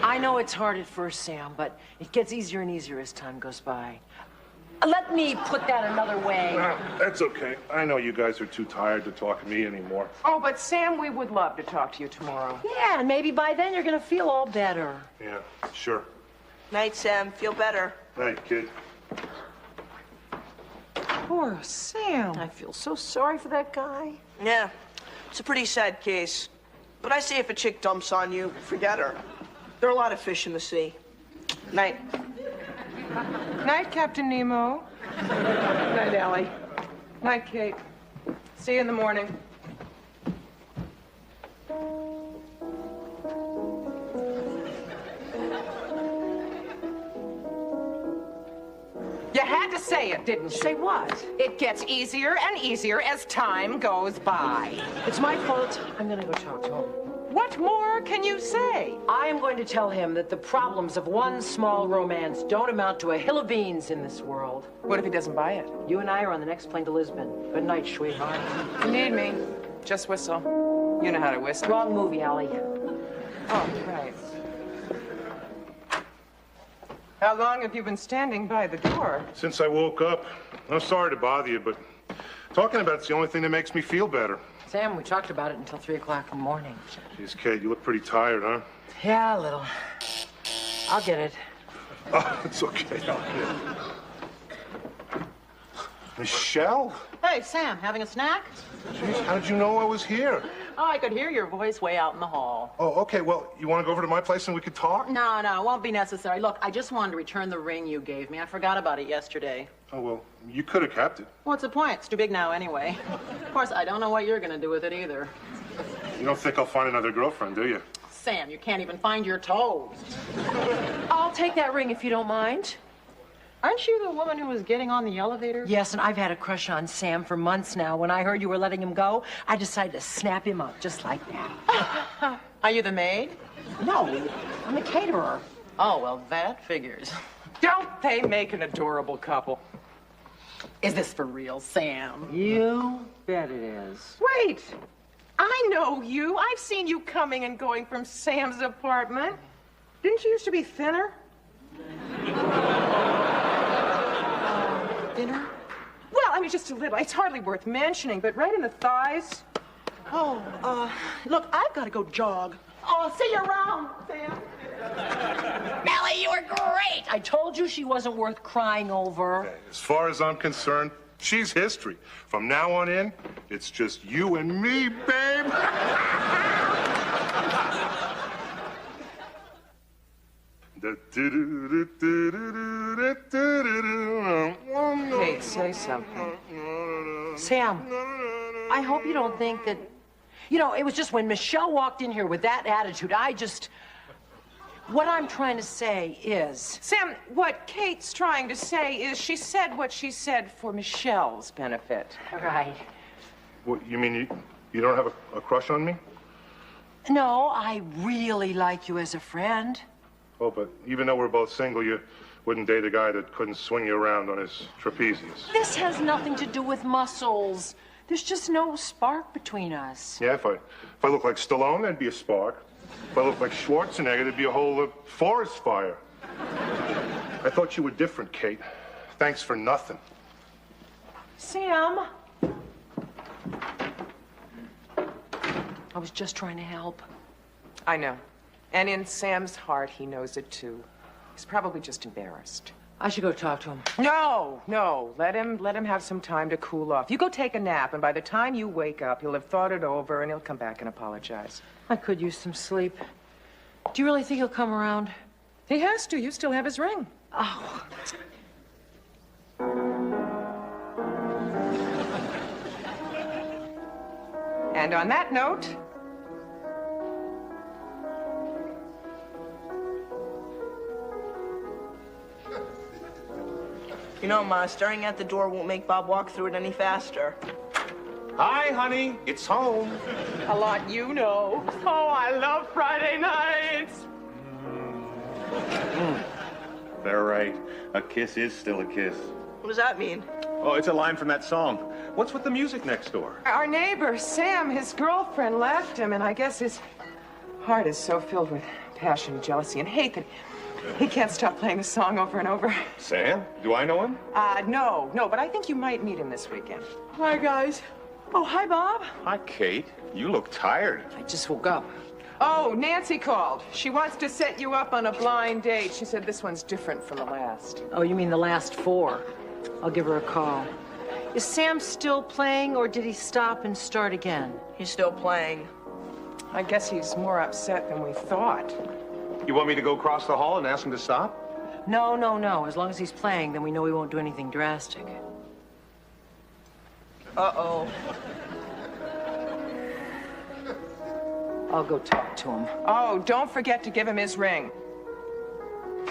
I know it's hard at first, Sam, but it gets easier and easier as time goes by. Let me put that another way. That's okay. I know you guys are too tired to talk to me anymore. Oh, but Sam, we would love to talk to you tomorrow. Yeah, and maybe by then you're gonna feel all better. Yeah, sure. Night, Sam. Feel better. Night, kid. Poor Sam. I feel so sorry for that guy. Yeah, it's a pretty sad case. But I say if a chick dumps on you, forget her. There are a lot of fish in the sea. Night. Night, Captain Nemo. Night, Allie. Night, Kate. See you in the morning. You had to say it, didn't you? Say what? It gets easier and easier as time goes by. It's my fault. I'm gonna go talk to him. What more can you say? I am going to tell him that the problems of one small romance don't amount to a hill of beans in this world. What if he doesn't buy it? You and I are on the next plane to Lisbon. Good night, sweetheart. If you need me, just whistle. You know how to whistle. Wrong movie, Allie. Oh, right. How long have you been standing by the door? Since I woke up. I'm sorry to bother you, but talking about it's the only thing that makes me feel better. Sam, we talked about it until 3 o'clock in the morning. Jeez, Kate, you look pretty tired, huh? Yeah, a little. I'll get it. Oh, it's okay. I'll get it. Michelle? Hey, Sam, having a snack? Jeez, how did you know I was here? Oh, I could hear your voice way out in the hall. Oh, okay. Well, you want to go over to my place and we could talk? No, it won't be necessary. Look, I just wanted to return the ring you gave me. I forgot about it yesterday. Oh, well, you could have kept it. What's the point? It's too big now anyway. Of course, I don't know what you're gonna do with it either. You don't think I'll find another girlfriend, do you? Sam, you can't even find your toes. I'll take that ring if you don't mind. Aren't you the woman who was getting on the elevator? Yes, and I've had a crush on Sam for months now. When I heard you were letting him go, I decided to snap him up just like that. Are you the maid? No, I'm the caterer. Oh, well, that figures. Don't they make an adorable couple? Is this for real, Sam? You bet it is. Wait! I know you. I've seen you coming and going from Sam's apartment. Didn't you used to be thinner? Dinner? Well, I mean, just a little. It's hardly worth mentioning, but right in the thighs. Oh, look, I've got to go jog. Oh, see you around, Sam. Melly, you were great. I told you she wasn't worth crying over. Okay, as far as I'm concerned, she's history. From now on in, it's just you and me, babe. Kate, say something. Sam, I hope you don't think that... You know, it was just when Michelle walked in here with that attitude, what I'm trying to say is... Sam, what Kate's trying to say is she said what she said for Michelle's benefit. Right. What, you mean you don't have a crush on me? No, I really like you as a friend. Oh, but even though we're both single, you wouldn't date a guy that couldn't swing you around on his trapezius. This has nothing to do with muscles. There's just no spark between us. Yeah, if I look like Stallone, there'd be a spark. If I look like Schwarzenegger, there'd be a whole forest fire. I thought you were different, Kate. Thanks for nothing. Sam. I was just trying to help. I know. And in Sam's heart, he knows it too. He's probably just embarrassed. I should go talk to him. No. Let him have some time to cool off. You go take a nap, and by the time you wake up, he'll have thought it over, and he'll come back and apologize. I could use some sleep. Do you really think he'll come around? He has to. You still have his ring. Oh. And on that note... You know, Ma, staring at the door won't make Bob walk through it any faster. Hi, honey. It's home. A lot you know. Oh, I love Friday nights. They're right. A kiss is still a kiss. What does that mean? Oh, it's a line from that song. What's with the music next door? Our neighbor, Sam, his girlfriend left him, and I guess his heart is so filled with passion, jealousy, and hate that he can't stop playing the song over and over. Sam? Do I know him? No, but I think you might meet him this weekend. Hi, guys. Oh, hi, Bob. Hi, Kate. You look tired. I just woke up. Oh, Nancy called. She wants to set you up on a blind date. She said this one's different from the last. Oh, you mean the last 4? I'll give her a call. Is Sam still playing, or did he stop and start again? He's still playing. I guess he's more upset than we thought. You want me to go across the hall and ask him to stop? No, no, no. As long as he's playing, then we know he won't do anything drastic. Uh-oh. I'll go talk to him. Oh, don't forget to give him his ring.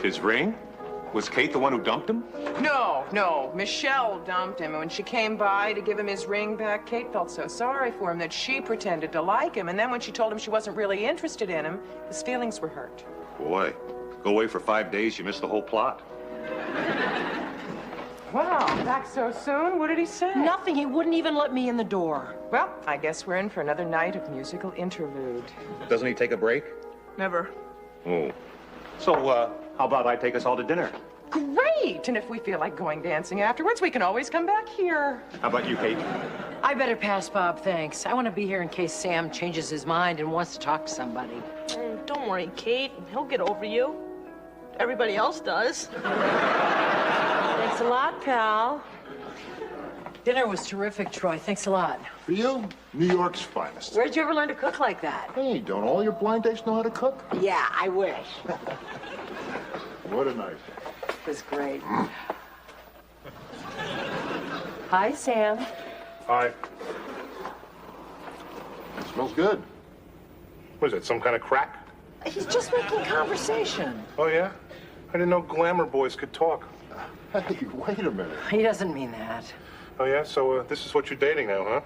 His ring? Was Kate the one who dumped him? No. Michelle dumped him. And when she came by to give him his ring back, Kate felt so sorry for him that she pretended to like him. And then when she told him she wasn't really interested in him, his feelings were hurt. Boy, go away for 5 days, you missed the whole plot. Wow, back so soon? What did he say? Nothing. He wouldn't even let me in the door. Well, I guess we're in for another night of musical interlude. Doesn't he take a break? Never. Oh. So, how about I take us all to dinner? Great! And if we feel like going dancing afterwards, we can always come back here. How about you, Kate? I better pass, Bob, thanks. I want to be here in case Sam changes his mind and wants to talk to somebody. Don't worry, Kate. He'll get over you. Everybody else does. Thanks a lot, pal. Dinner was terrific, Troy. Thanks a lot. For you, New York's finest. Where'd you ever learn to cook like that? Hey, don't all your blind dates know how to cook? Yeah, I wish. What a night. It was great. Hi, Sam. Hi. Smells good. What is that, some kind of crack? He's just making conversation. Oh, yeah? I didn't know glamour boys could talk. Hey, wait a minute. He doesn't mean that. Oh, yeah? So this is what you're dating now, huh?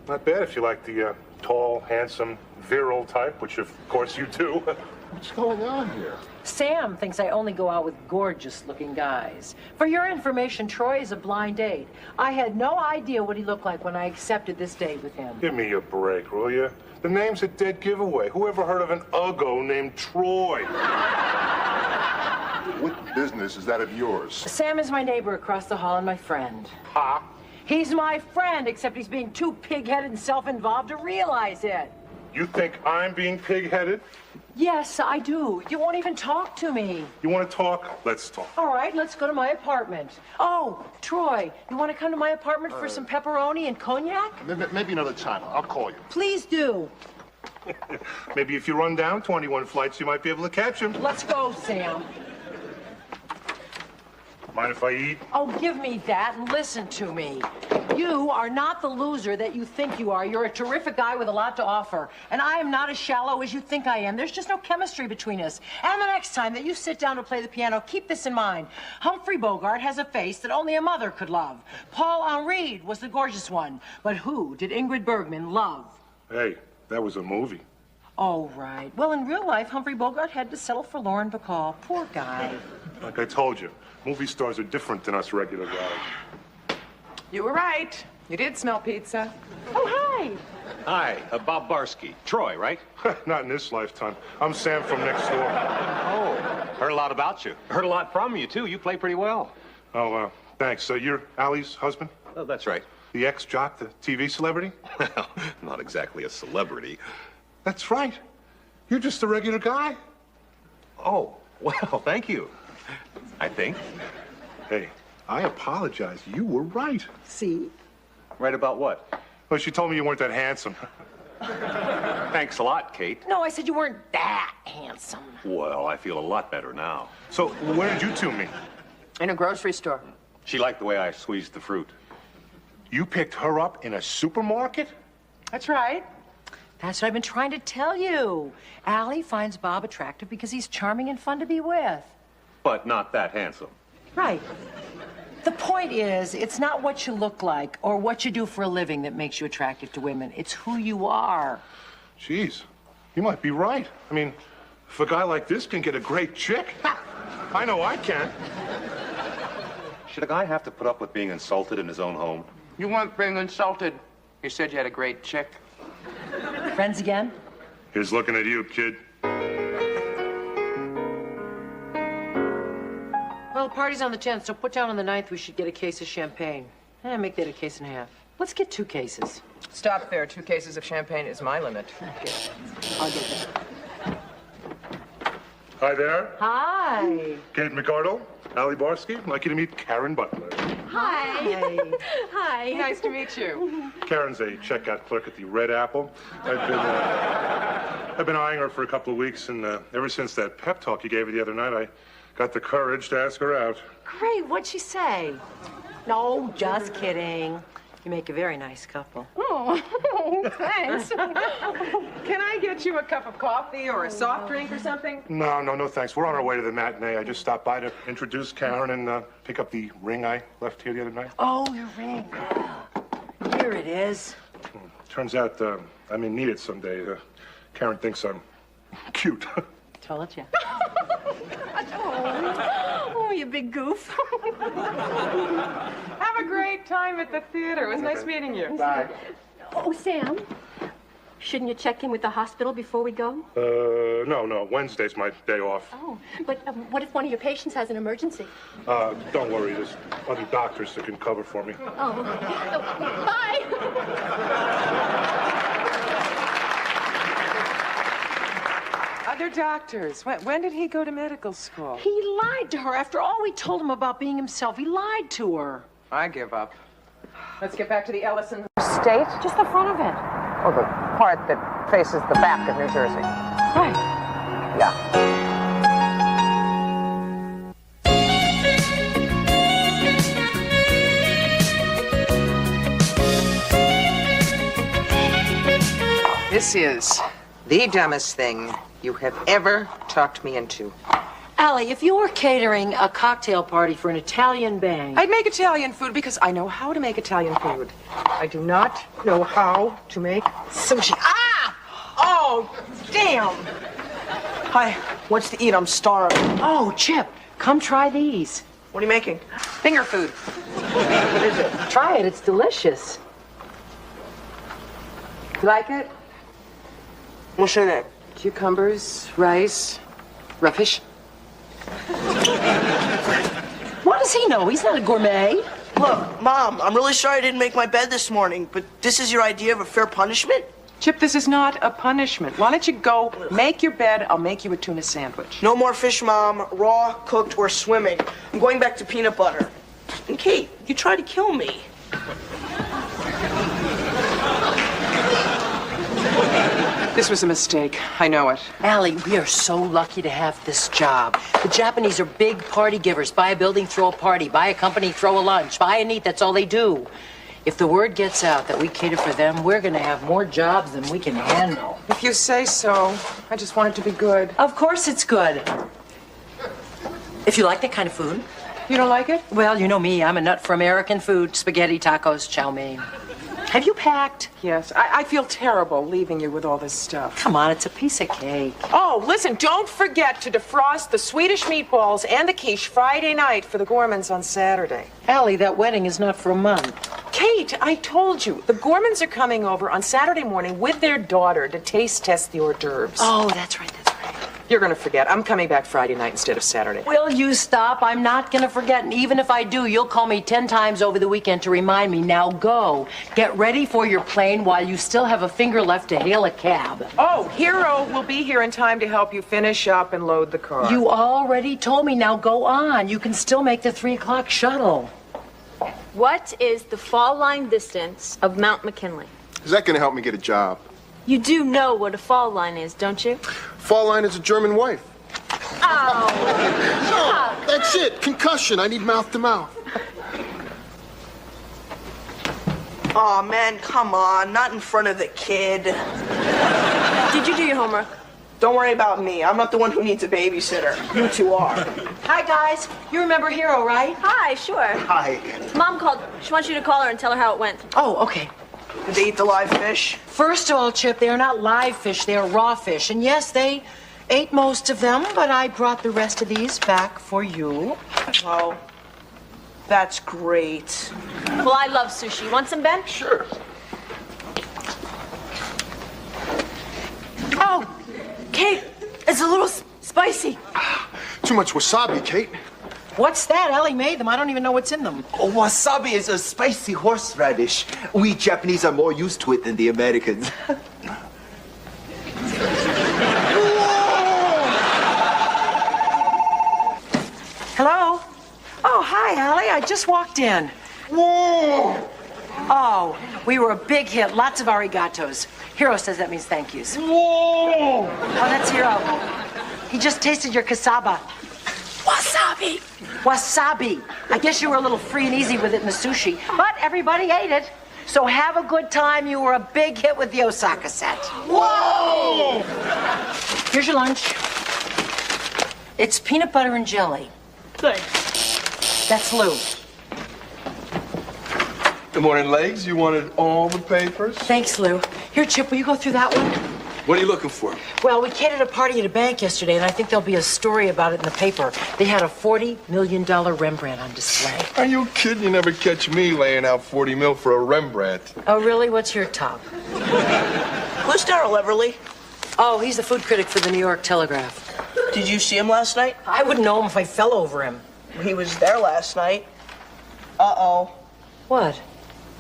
Not bad if you like the tall, handsome, virile type, which of course you do. What's going on here? Sam thinks I only go out with gorgeous-looking guys. For your information, Troy is a blind date. I had no idea what he looked like when I accepted this date with him. Give me a break, will you? The name's a dead giveaway. Who ever heard of an uggo named Troy? What business is that of yours? Sam is my neighbor across the hall and my friend. Ha? He's my friend, except he's being too pig-headed and self-involved to realize it. You think I'm being pig-headed? Yes, I do. You won't even talk to me. You want to talk? Let's talk. All right, let's go to my apartment. Oh, Troy, you want to come to my apartment for some pepperoni and cognac? Maybe another time. I'll call you. Please do. Maybe if you run down 21 flights, you might be able to catch him. Let's go, Sam. Mind if I eat? Oh, give me that and listen to me. You are not the loser that you think you are. You're a terrific guy with a lot to offer. And I am not as shallow as you think I am. There's just no chemistry between us. And the next time that you sit down to play the piano, keep this in mind. Humphrey Bogart has a face that only a mother could love. Paul Henri was the gorgeous one. But who did Ingrid Bergman love? Hey, that was a movie. Oh, right. Well, in real life, Humphrey Bogart had to settle for Lauren Bacall. Poor guy. Like I told you, movie stars are different than us regular guys. You were right. You did smell pizza. Oh, hi. Hi, Bob Barsky. Troy, right? Not in this lifetime. I'm Sam from next door. Oh, heard a lot about you. Heard a lot from you, too. You play pretty well. Oh, thanks. So you're Allie's husband? Oh, that's right. The ex-jock, the TV celebrity? Well, not exactly a celebrity. That's right. You're just a regular guy. Oh, well, thank you. I think. Hey, I apologize. You were right. See? Right about what? Well, she told me you weren't that handsome. Thanks a lot, Kate. No, I said you weren't that handsome. Well, I feel a lot better now. So, where did you two meet? In a grocery store. She liked the way I squeezed the fruit. You picked her up in a supermarket? That's right. That's what I've been trying to tell you. Allie finds Bob attractive because he's charming and fun to be with. But not that handsome. Right. The point is, it's not what you look like or what you do for a living that makes you attractive to women. It's who you are. Jeez, you might be right. I mean, if a guy like this can get a great chick, I know I can. Should a guy have to put up with being insulted in his own home? You weren't being insulted. You said you had a great chick. Friends again? Here's looking at you, kid. Well, the party's on the 10th, so put down on the 9th we should get a case of champagne. Make that a case and a half. Let's get 2 cases. Stop there. 2 cases of champagne is my limit. Okay. I'll get that. Hi there. Hi. Kate McArdle, Allie Barsky. I'd like you to meet Karen Butler. Hi. Hi. Nice to meet you. Karen's a checkout clerk at the Red Apple. I've been eyeing her for a couple of weeks, and ever since that pep talk you gave her the other night, I got the courage to ask her out. Great, what'd she say? No, just kidding. You make a very nice couple. Oh, thanks. Can I get you a cup of coffee or a soft drink or something? No, thanks. We're on our way to the matinee. I just stopped by to introduce Karen and pick up the ring I left here the other night. Oh, your ring. Here it is. Turns out I may need it someday. Karen thinks I'm cute. Told you. Oh, you big goof. Have a great time at the theater. It was nice meeting you. Bye. Oh, Sam. Shouldn't you check in with the hospital before we go? No. Wednesday's my day off. Oh, but what if one of your patients has an emergency? Don't worry. There's other doctors that can cover for me. Oh, bye. Other doctors. When did he go to medical school? He lied to her after all we told him about being himself. He lied to her. I give up. Let's get back to the Ellison. State? Just the front of it. Oh, the part that faces the back of New Jersey. Right. Yeah. This is the dumbest thing you have ever talked me into. Allie, if you were catering a cocktail party for an Italian bang... I'd make Italian food because I know how to make Italian food. I do not know how to make sushi. Ah! Oh, damn! Hi, what's to eat? I'm starving. Oh, Chip, come try these. What are you making? Finger food. What is it? Try it, it's delicious. You like it? What's in it? Cucumbers, rice, raw fish. What does he know? He's not a gourmet. Look, Mom, I'm really sorry I didn't make my bed this morning, but this is your idea of a fair punishment? Chip, this is not a punishment. Why don't you go make your bed? I'll make you a tuna sandwich. No more fish, Mom. Raw, cooked, or swimming. I'm going back to peanut butter. And Kate, you tried to kill me. This was a mistake. I know it. Allie, we are so lucky to have this job. The Japanese are big party givers. Buy a building, throw a party. Buy a company, throw a lunch. Buy and eat, that's all they do. If the word gets out that we cater for them, we're going to have more jobs than we can handle. If you say so. I just want it to be good. Of course it's good. If you like that kind of food. You don't like it? Well, you know me. I'm a nut for American food. Spaghetti, tacos, chow mein. Have you packed? Yes. I feel terrible leaving you with all this stuff. Come on, it's a piece of cake. Oh, listen, don't forget to defrost the Swedish meatballs and the quiche Friday night for the Gormans on Saturday. Allie, that wedding is not for a month. Kate, I told you, the Gormans are coming over on Saturday morning with their daughter to taste test the hors d'oeuvres. Oh, that's right, that's right. You're gonna forget. I'm coming back Friday night instead of Saturday. Will you stop? I'm not gonna forget, and even if I do, you'll call me 10 times over the weekend to remind me. Now go. Get ready for your plane while you still have a finger left to hail a cab. Oh, Hero will be here in time to help you finish up and load the car. You already told me. Now go on. You can still make the 3 o'clock shuttle. What is the fall line distance of Mount McKinley? Is that going to help me get a job? You do know what a fall line is, don't you? Fall line is a German wife. Oh. No, that's it. Concussion. I need mouth to mouth. Aw, man, come on. Not in front of the kid. Did you do your homework? Don't worry about me. I'm not the one who needs a babysitter. You two are. Hi, guys. You remember Hero, right? Hi, sure. Hi. Mom called. She wants you to call her and tell her how it went. Oh, okay. Did they eat the live fish? First of all, Chip, they are not live fish. They are raw fish. And yes, they ate most of them, but I brought the rest of these back for you. Oh, that's great. Well, I love sushi. Want some, Ben? Sure. Oh, Kate, it's a little spicy. Too much wasabi, Kate. What's that? Ellie made them. I don't even know what's in them. Oh, wasabi is a spicy horseradish. We Japanese are more used to it than the Americans. Hello? Oh, hi, Hi, Allie. I just walked in. Whoa! Oh, we were a big hit. Lots of arigatos. Hiro says that means thank yous. Whoa! Oh, that's Hiro. He just tasted your cassava. Wasabi. Wasabi. I guess you were a little free and easy with it in the sushi, but everybody ate it. So have a good time. You were a big hit with the Osaka set. Whoa! Here's your lunch. It's peanut butter and jelly. Good. That's Lou. Good morning, Legs. You wanted all the papers? Thanks, Lou. Here, Chip, will you go through that one? What are you looking for? Well, we catered a party at a bank yesterday, and I think there'll be a story about it in the paper. They had a $40 million Rembrandt on display. Are you kidding? You never catch me laying out 40 mil for a Rembrandt. Oh, really? What's your top? Who's Darryl Everly? Oh, he's the food critic for the New York Telegraph. Did you see him last night? I wouldn't know him if I fell over him. He was there last night. Uh-oh. What?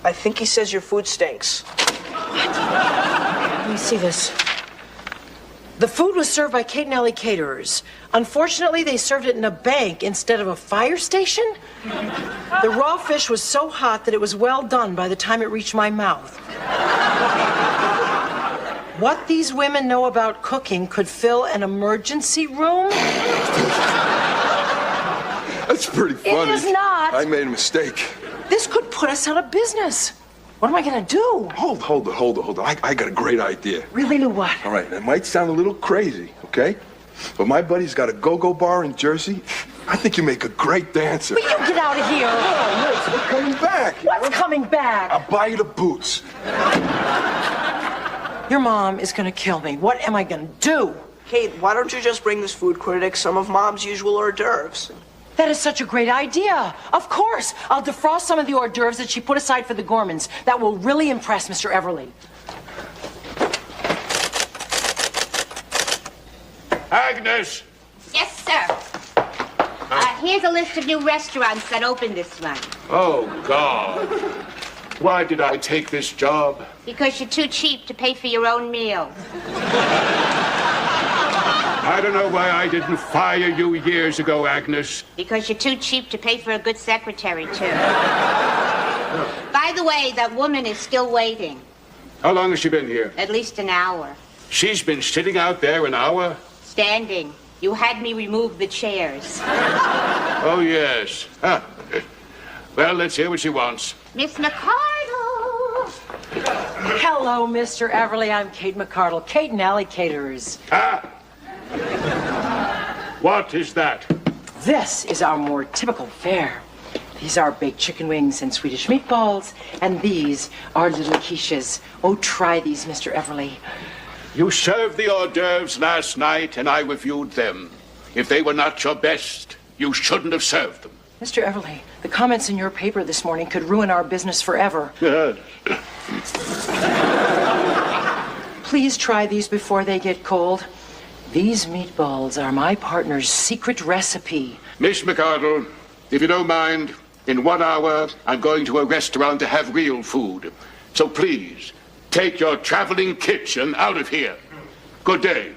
I think he says your food stinks. Let me see this. The food was served by Kate and Allie caterers. Unfortunately, they served it in a bank instead of a fire station. The raw fish was so hot that it was well done by the time it reached my mouth. What these women know about cooking could fill an emergency room? That's pretty funny. It is not. I made a mistake. This could put us out of business. What am I gonna do? Hold on. I got a great idea. Really, Lou, what? All right, it might sound a little crazy, okay? But my buddy's got a go-go bar in Jersey. I think you make a great dancer. Will you get out of here? Oh, Liz, we're coming back. What's coming back? I'll buy you the boots. Your mom is gonna kill me. What am I gonna do? Kate, why don't you just bring this food critic some of Mom's usual hors d'oeuvres? That is such a great idea. Of course. I'll defrost some of the hors d'oeuvres that she put aside for the Gormans. That will really impress Mr. Everly. Agnes! Yes, sir. Here's a list of new restaurants that opened this month. Oh, God. Why did I take this job? Because you're too cheap to pay for your own meals. I don't know why I didn't fire you years ago, Agnes. Because you're too cheap to pay for a good secretary, too. By the way, that woman is still waiting. How long has she been here? At least an hour. She's been sitting out there an hour? Standing. You had me remove the chairs. Oh, yes. Huh. Well, let's hear what she wants. Miss McCardle! Hello, Mr. Everly. I'm Kate McCardle. Kate and Allie caterers. Ah! What is that? This is our more typical fare. These are baked chicken wings and Swedish meatballs, and these are little quiches. Oh, try these, Mr. Everly. You served the hors d'oeuvres last night, and I reviewed them. If they were not your best, you shouldn't have served them. Mr. Everly, the comments in your paper this morning could ruin our business forever. Please try these before they get cold. These meatballs are my partner's secret recipe. Miss McCardle, if you don't mind, in 1 hour, I'm going to a restaurant to have real food. So please, take your traveling kitchen out of here. Good day.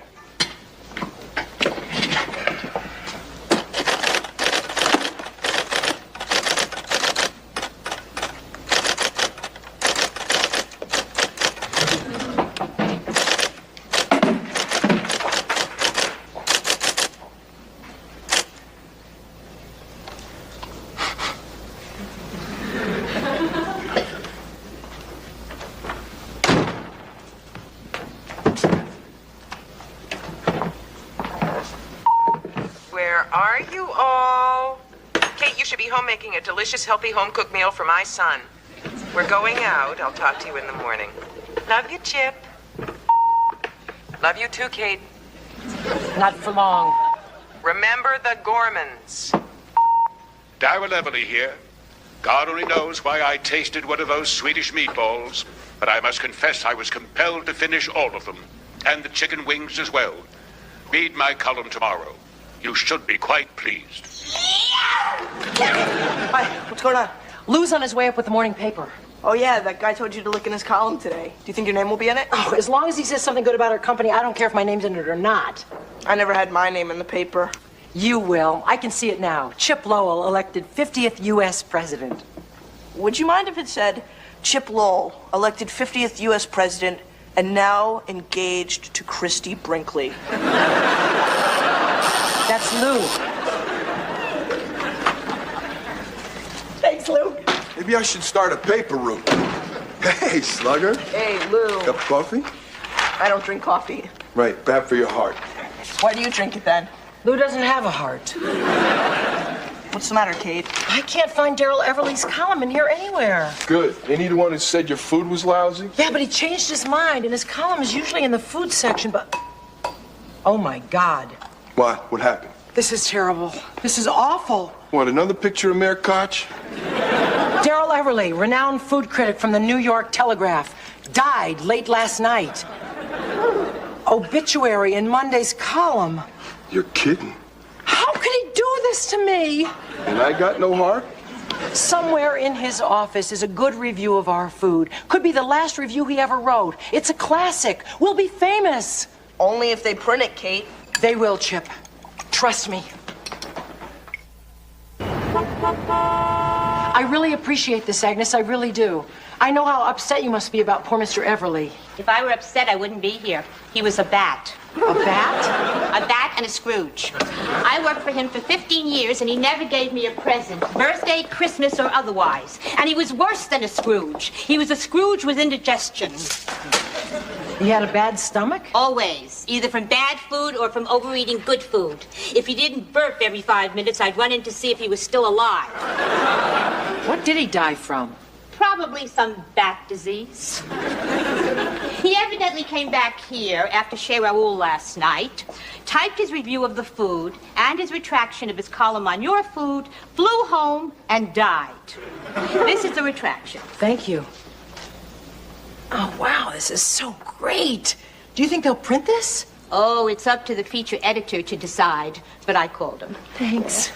Are you all? Kate, you should be home making a delicious, healthy, home-cooked meal for my son. We're going out. I'll talk to you in the morning. Love you, Chip. Love you too, Kate. Not for long. Remember the Gormans. Darryl Everly here. God only knows why I tasted one of those Swedish meatballs, but I must confess I was compelled to finish all of them, and the chicken wings as well. Read my column tomorrow. You should be quite pleased. Hi, what's going on? Lou's on his way up with the morning paper. Oh, yeah, that guy told you to look in his column today. Do you think your name will be in it? Oh, as long as he says something good about our company, I don't care if my name's in it or not. I never had my name in the paper. You will. I can see it now. Chip Lowell elected 50th U.S. president. Would you mind if it said Chip Lowell, elected 50th U.S. president, and now engaged to Christy Brinkley? That's Lou. Thanks, Lou. Maybe I should start a paper route. Hey, Slugger. Hey, Lou. Cup of coffee? I don't drink coffee. Right, bad for your heart. Why do you drink it then? Lou doesn't have a heart. What's the matter, Kate? I can't find Daryl Everly's column in here anywhere. Good. Ain't he the one who said your food was lousy? Yeah, but he changed his mind, and his column is usually in the food section, but... Oh, my God. What? What happened? This is terrible. This is awful. What, another picture of Mayor Koch? Daryl Everly, renowned food critic from the New York Telegraph, died late last night. Obituary in Monday's column. You're kidding. How could he do this to me? And I got no heart? Somewhere in his office is a good review of our food. Could be the last review he ever wrote. It's a classic. We'll be famous. Only if they print it, Kate. They will, Chip. Trust me. I really appreciate this, Agnes. I really do. I know how upset you must be about poor Mr. Everly. If I were upset, I wouldn't be here. He was a bat. A bat? A bat and a Scrooge. I worked for him for 15 years, and he never gave me a present, birthday, Christmas, or otherwise. And he was worse than a Scrooge. He was a Scrooge with indigestion. He had a bad stomach? Always. Either from bad food or from overeating good food. If he didn't burp every 5 minutes, I'd run in to see if he was still alive. What did he die from? Probably some bat disease. He evidently came back here after Chez Raoul last night, typed his review of the food and his retraction of his column on your food, flew home, and died. This is the retraction. Thank you. Oh, wow, this is so great. Do you think they'll print this? Oh, it's up to the feature editor to decide, but I called him. Thanks.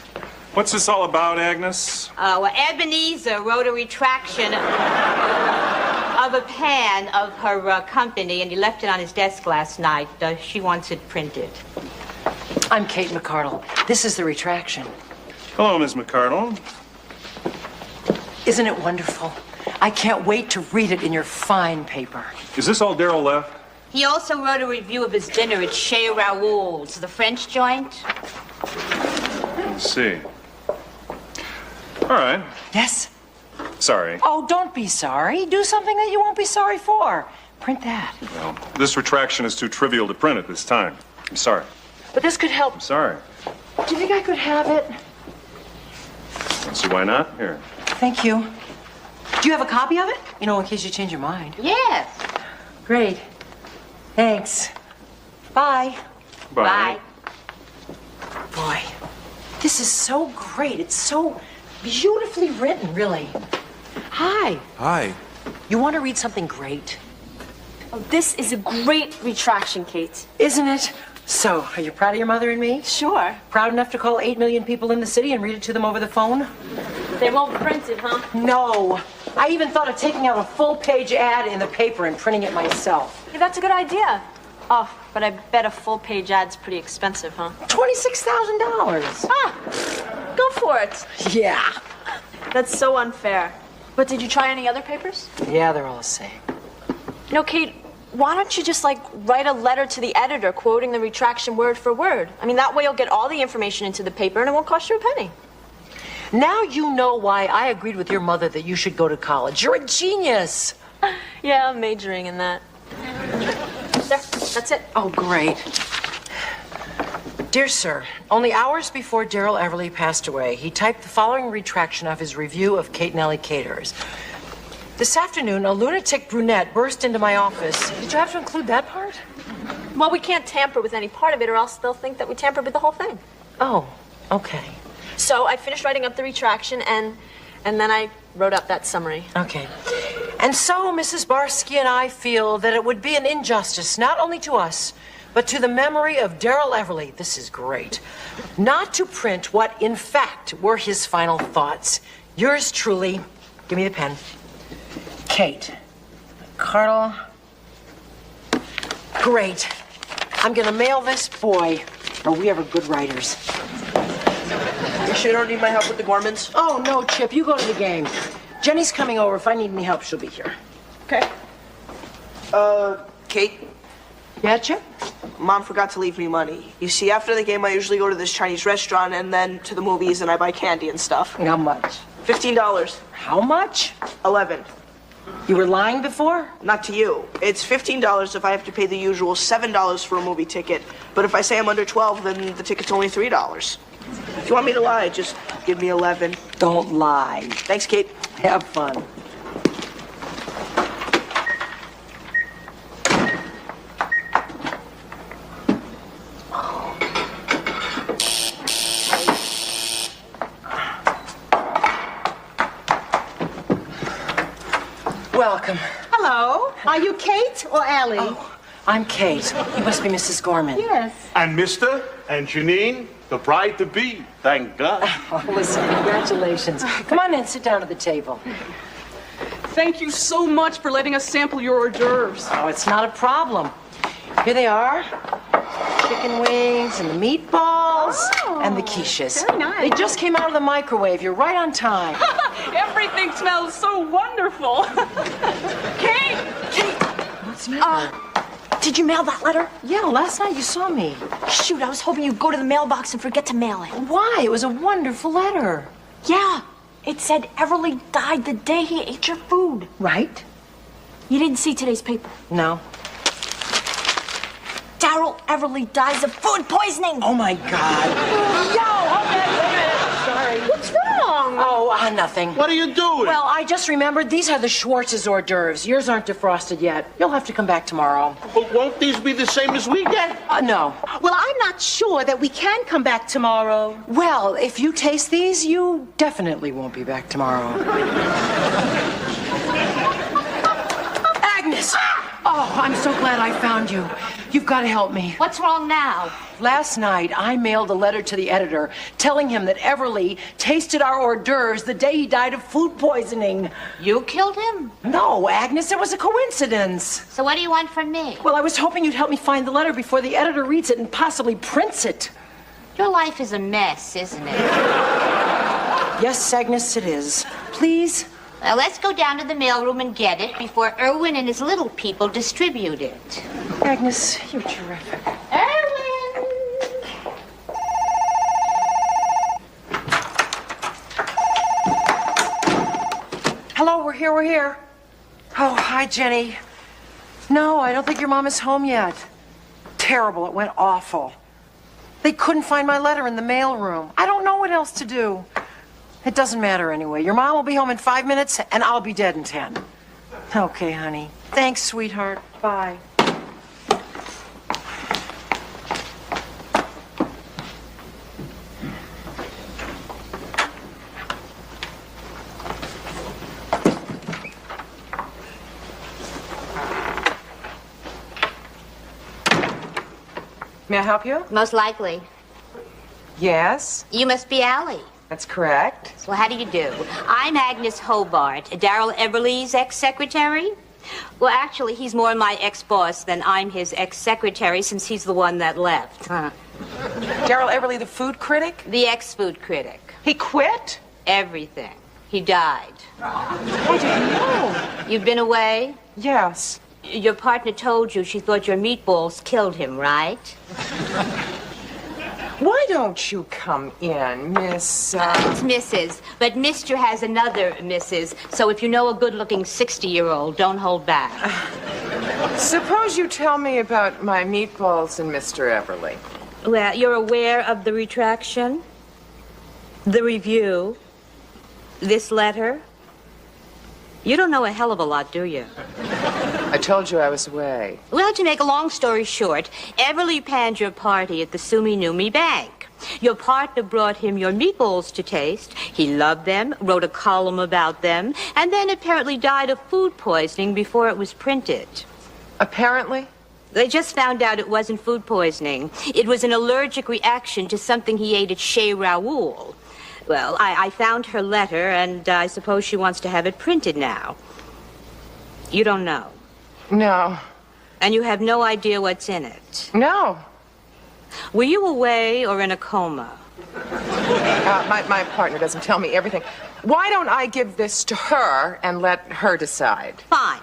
What's this all about, Agnes? Well, Ebenezer wrote a retraction of a pan of her company, and he left it on his desk last night. She wants it printed. I'm Kate McCardle. This is the retraction. Hello, Miss McCardle. Isn't it wonderful? I can't wait to read it in your fine paper. Is this all Daryl left? He also wrote a review of his dinner at Chez Raoul's, the French joint. Let's see. All right. Yes? Sorry. Oh, don't be sorry. Do something that you won't be sorry for. Print that. Well, this retraction is too trivial to print at this time. I'm sorry. But this could help. I'm sorry. Do you think I could have it? Don't see why not. Here. Thank you. Do you have a copy of it? You know, in case you change your mind. Yes. Great. Thanks. Bye. Bye. Boy, this is so great. It's so beautifully written, really. Hi. Hi. You want to read something great? Oh, this is a great retraction, Kate. Isn't it? So, are you proud of your mother and me? Sure. Proud enough to call 8 million people in the city and read it to them over the phone? They won't print it, huh? No. I even thought of taking out a full-page ad in the paper and printing it myself. Yeah, that's a good idea. Oh, but I bet a full-page ad's pretty expensive, huh? $26,000. Ah, go for it. Yeah. That's so unfair. But did you try any other papers? Yeah, they're all the same. You know, Kate, why don't you just, write a letter to the editor quoting the retraction word for word? I mean, that way you'll get all the information into the paper and it won't cost you a penny. Now you know why I agreed with your mother that you should go to college. You're a genius. Yeah, I'm majoring in that. There, that's it. Oh, great. Dear sir, only hours before Daryl Everly passed away, he typed the following retraction of his review of Kate and Ellie Caterers. This afternoon, a lunatic brunette burst into my office. Did you have to include that part? Well, we can't tamper with any part of it or else they'll think that we tampered with the whole thing. Oh, okay. So I finished writing up the retraction and then I wrote up that summary. Okay. And so Mrs. Barsky and I feel that it would be an injustice, not only to us, but to the memory of Daryl Everly, this is great, not to print what, in fact, were his final thoughts. Yours truly, give me the pen, Kate McCardle. Great. I'm gonna mail this, boy, are we ever good writers. You sure you don't need my help with the Gormans? Oh, no, Chip. You go to the game. Jenny's coming over. If I need any help, she'll be here. Okay. Kate? Yeah, Chip? Mom forgot to leave me money. You see, after the game, I usually go to this Chinese restaurant and then to the movies and I buy candy and stuff. How much? $15. How much? 11. You were lying before? Not to you. It's $15 if I have to pay the usual $7 for a movie ticket. But if I say I'm under 12, then the ticket's only $3. If you want me to lie, just give me 11. Don't lie. Thanks, Kate. Have fun. Welcome. Hello. Are you Kate or Allie? Oh, I'm Kate. You must be Mrs. Gorman. Yes. And Mr. and Janine, the bride-to-be. Thank God. Oh, listen, congratulations. Come on in, sit down at the table. Thank you so much for letting us sample your hors d'oeuvres. Oh, it's not a problem. Here they are. Chicken wings and the meatballs and the quiches. Very nice. They just came out of the microwave. You're right on time. Everything smells so wonderful. Kate! What's the matter? Did you mail that letter? Yeah, last night you saw me. Shoot, I was hoping you'd go to the mailbox and forget to mail it. Why? It was a wonderful letter. Yeah, it said Everly died the day he ate your food. Right? You didn't see today's paper. No. Daryl Everly dies of food poisoning. Oh, my God. Yo, hold that. Sorry. What's wrong? Oh, nothing. What are you doing? Well, I just remembered these are the Schwartz's hors d'oeuvres. Yours aren't defrosted yet. You'll have to come back tomorrow. But won't these be the same as we get? No. Well, I'm not sure that we can come back tomorrow. Well, if you taste these, you definitely won't be back tomorrow. Agnes! Oh, I'm so glad I found you. You've got to help me. What's wrong now? Last night, I mailed a letter to the editor telling him that Everly tasted our hors d'oeuvres the day he died of food poisoning. You killed him? No, Agnes, it was a coincidence. So what do you want from me? Well, I was hoping you'd help me find the letter before the editor reads it and possibly prints it. Your life is a mess, isn't it? Yes, Agnes, it is. Please? Well, let's go down to the mailroom and get it before Irwin and his little people distribute it. Agnes, you're terrific. Irwin! Hello, we're here. Oh, hi, Jenny. No, I don't think your mom is home yet. Terrible, it went awful. They couldn't find my letter in the mailroom. I don't know what else to do. It doesn't matter anyway. Your mom will be home in 5 minutes, and I'll be dead in 10. Okay, honey. Thanks, sweetheart. Bye. May I help you? Most likely. Yes, You must be Allie. that's correct. Well, how do you do? I'm Agnes Hobart, Daryl Everly's ex-secretary. Well, actually, he's more my ex-boss than I'm his ex-secretary since he's the one that left. Daryl Everly, the food critic? The ex-food critic. He quit? Everything. He died. I didn't know. You've been away? Yes. Your partner told you she thought your meatballs killed him, right? Why don't you come in, Miss... It's Mrs., but Mr. has another Mrs., so if you know a good-looking 60-year-old, don't hold back. Suppose you tell me about my meatballs and Mr. Everly. Well, you're aware of the retraction, the review, this letter? You don't know a hell of a lot, do you? I told you I was away. Well, to make a long story short, Everly panned your party at the Sumi Numi Bank. Your partner brought him your meatballs to taste. He loved them, wrote a column about them, and then apparently died of food poisoning before it was printed. Apparently? They just found out it wasn't food poisoning. It was an allergic reaction to something he ate at Chez Raoul. Well, I found her letter, and I suppose she wants to have it printed now. You don't know. No. And you have no idea what's in it? No. Were you away or in a coma? My partner doesn't tell me everything. Why don't I give this to her and let her decide? Fine.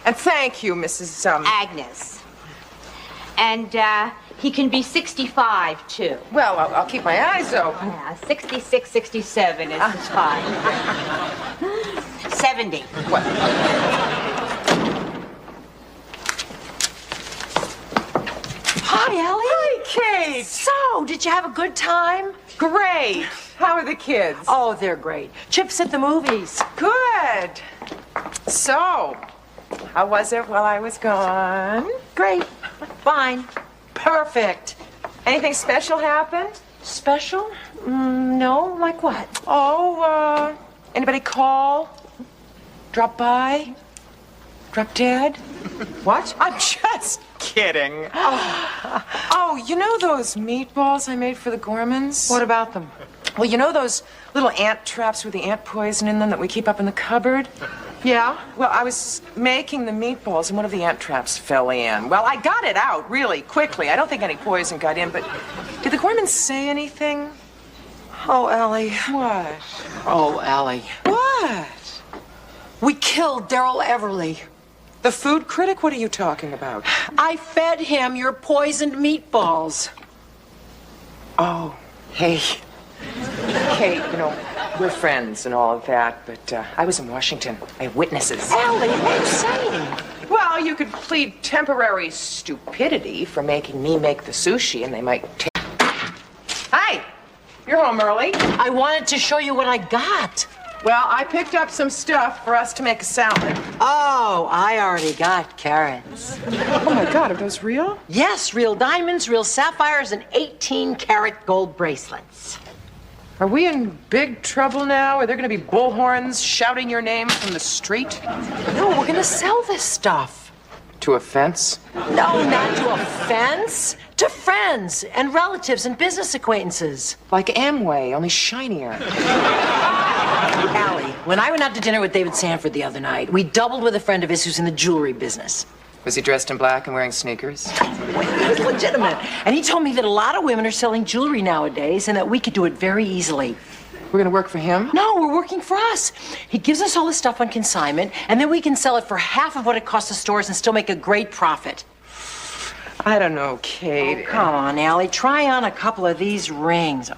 And thank you, Mrs. Agnes. And he can be 65, too. Well, I'll keep my eyes open. Yeah, 66, 67 is fine. 70. What? Hi, Allie. Hi, Kate. So, did you have a good time? Great. How are the kids? Oh, they're great. Chip's at the movies. Good. So, how was it while I was gone? Great. Fine. Perfect. Anything special happen? Special? No. Like what? Oh, anybody call? Drop by? Drop dead? What? I'm just kidding. Oh, you know those meatballs I made for the Gormans? What about them? Well, you know those little ant traps with the ant poison in them that we keep up in the cupboard? Yeah? Well, I was making the meatballs and one of the ant traps fell in. Well, I got it out really quickly. I don't think any poison got in, but did the Gormans say anything? Oh, Allie. What? Oh, Allie. What? We killed Daryl Everly. The food critic? What are you talking about? I fed him your poisoned meatballs. Oh, hey. Kate, you know, we're friends and all of that, but I was in Washington. I have witnesses. Allie, what are you saying? Well, you could plead temporary stupidity for making me make the sushi, and they might take... Hi! You're home early. I wanted to show you what I got. Well, I picked up some stuff for us to make a salad. Oh, I already got carrots. Oh, my God, are those real? Yes, real diamonds, real sapphires, and 18-karat gold bracelets. Are we in big trouble now? Are there going to be bullhorns shouting your name from the street? No, we're going to sell this stuff. To a fence? No, not to a fence. To friends and relatives and business acquaintances. Like Amway, only shinier. Allie, when I went out to dinner with David Sanford the other night, we doubled with a friend of his who's in the jewelry business. Was he dressed in black and wearing sneakers? It was legitimate. And he told me that a lot of women are selling jewelry nowadays and that we could do it very easily. We're gonna work for him? No, we're working for us. He gives us all this stuff on consignment, and then we can sell it for half of what it costs the stores and still make a great profit. I don't know, Kate. Oh, come on, Allie. Try on a couple of these rings.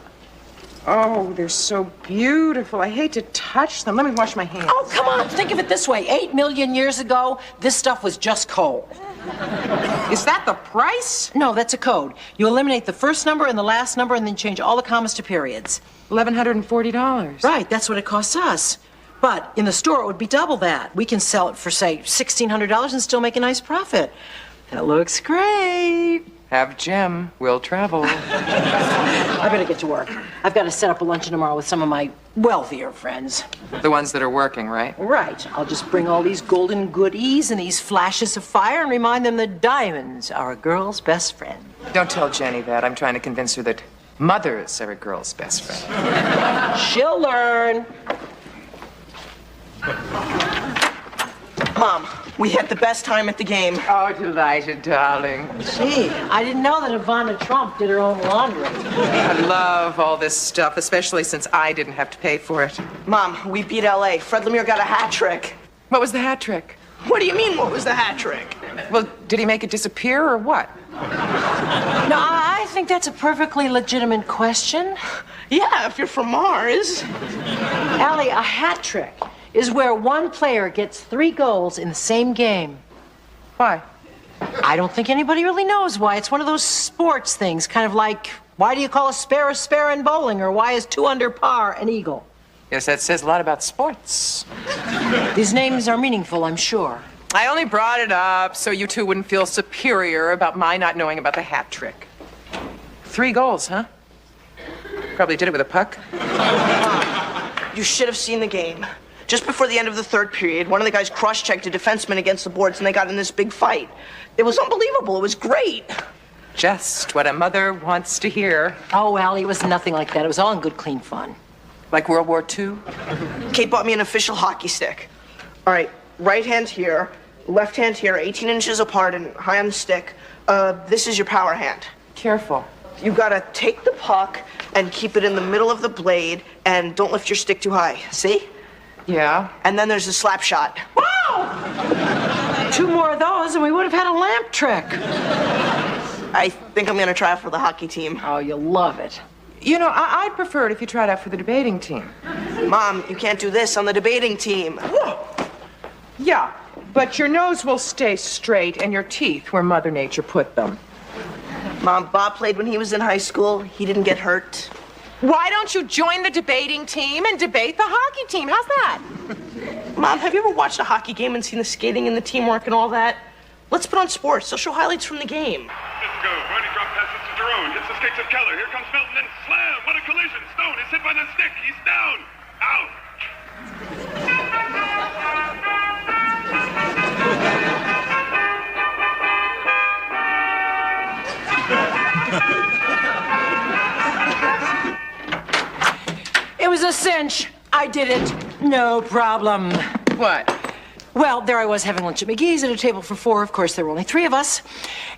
Oh, they're so beautiful. I hate to touch them. Let me wash my hands. Oh, come on. Think of it this way. 8 million years ago, this stuff was just coal. Is that the price? No, that's a code. You eliminate the first number and the last number and then change all the commas to periods. $1,140. Right, that's what it costs us. But in the store, it would be double that. We can sell it for, say, $1,600 and still make a nice profit. That looks great. Have Jim. We'll travel. I better get to work. I've got to set up a luncheon tomorrow with some of my wealthier friends. The ones that are working, right? Right. I'll just bring all these golden goodies and these flashes of fire and remind them that diamonds are a girl's best friend. Don't tell Jenny that. I'm trying to convince her that mothers are a girl's best friend. She'll learn. Mom, we had the best time at the game. Oh, delighted, darling. Gee, I didn't know that Ivana Trump did her own laundry. I love all this stuff, especially since I didn't have to pay for it. Mom, we beat LA. Fred Lemire got a hat trick. What was the hat trick? What do you mean, what was the hat trick? Well, did he make it disappear or what? No, I think that's a perfectly legitimate question. Yeah, if you're from Mars. Allie, a hat trick is where one player gets 3 goals in the same game. Why? I don't think anybody really knows why. It's one of those sports things, kind of like, why do you call a spare in bowling, or why is 2 under par an eagle? Yes, that says a lot about sports. These names are meaningful, I'm sure. I only brought it up so you two wouldn't feel superior about my not knowing about the hat trick. 3 goals, huh? Probably did it with a puck. You should have seen the game. Just before the end of the 3rd period, one of the guys cross-checked a defenseman against the boards and they got in this big fight. It was unbelievable. It was great. Just what a mother wants to hear. Oh, Allie, it was nothing like that. It was all in good, clean fun. Like World War II? Kate bought me an official hockey stick. All right, right hand here, left hand here, 18 inches apart and high on the stick. This is your power hand. Careful. you gotta take the puck and keep it in the middle of the blade and don't lift your stick too high. See? Yeah. And then there's a slap shot. Wow! 2 more of those and we would have had a lamp trick. I think I'm gonna try out for the hockey team. Oh, you'll love it. You know, I'd prefer it if you tried out for the debating team. Mom, you can't do this on the debating team. Yeah, but your nose will stay straight and your teeth where Mother Nature put them. Mom, Bob played when he was in high school. He didn't get hurt. Why don't you join the debating team and debate the hockey team? How's that? Mom, have you ever watched a hockey game and seen the skating and the teamwork and all that? Let's put on sports. They'll show highlights from the game. Go. Brody drop passes to Jerome. Hits the skates of Keller. Here comes Felton and slam. What a collision. Stone is hit by the stick. He's down. Out. It was a cinch. I did it. No problem. What? Well, there I was having lunch at McGee's at a table for 4. Of course, there were only 3 of us.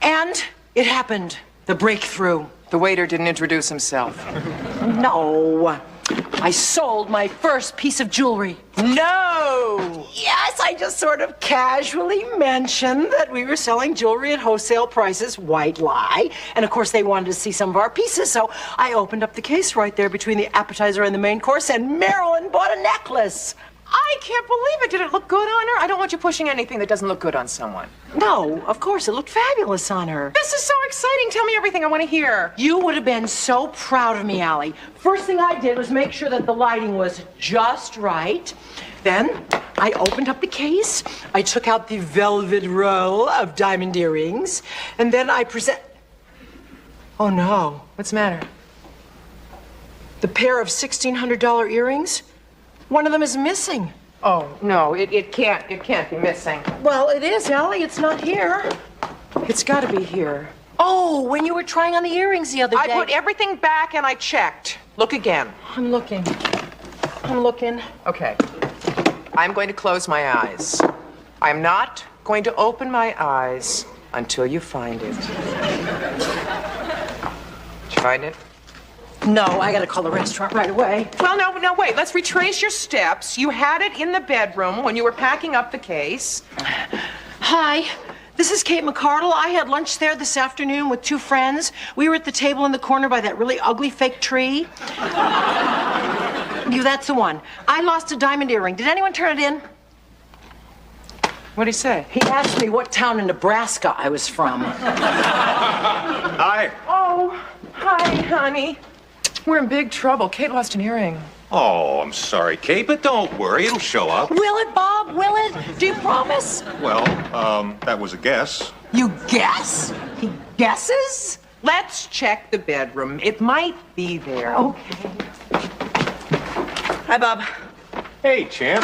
And it happened. The breakthrough. The waiter didn't introduce himself. No. I sold my first piece of jewelry. No! Yes, I just sort of casually mentioned that we were selling jewelry at wholesale prices, white lie. And of course, they wanted to see some of our pieces, so I opened up the case right there between the appetizer and the main course, and Marilyn bought a necklace. I can't believe it. Did it look good on her? I don't want you pushing anything that doesn't look good on someone. No, of course, it looked fabulous on her. This is so exciting. Tell me everything I want to hear. You would have been so proud of me, Allie. First thing I did was make sure that the lighting was just right. Then I opened up the case. I took out the velvet roll of diamond earrings. And then I Oh, no. What's the matter? The pair of $1,600 earrings? One of them is missing. Oh, no, it can't be missing. Well, it is, Allie. It's not here. It's got to be here. Oh, when you were trying on the earrings the other day. I put everything back and I checked. Look again. I'm looking. I'm looking. Okay. I'm going to close my eyes. I'm not going to open my eyes until you find it. Did you find it? No, I gotta call the restaurant right away. Well, no, wait. Let's retrace your steps. You had it in the bedroom when you were packing up the case. Hi, this is Kate McCardle. I had lunch there this afternoon with 2 friends. We were at the table in the corner by that really ugly fake tree. That's the one. I lost a diamond earring. Did anyone turn it in? What'd he say? He asked me what town in Nebraska I was from. Hi. Oh, hi, honey. We're in big trouble. Kate lost an earring. Oh, I'm sorry, Kate, but don't worry. It'll show up. Will it, Bob? Will it? Do you promise? Well, that was a guess. You guess? He guesses? Let's check the bedroom. It might be there. Okay. Hi, Bob. Hey, champ.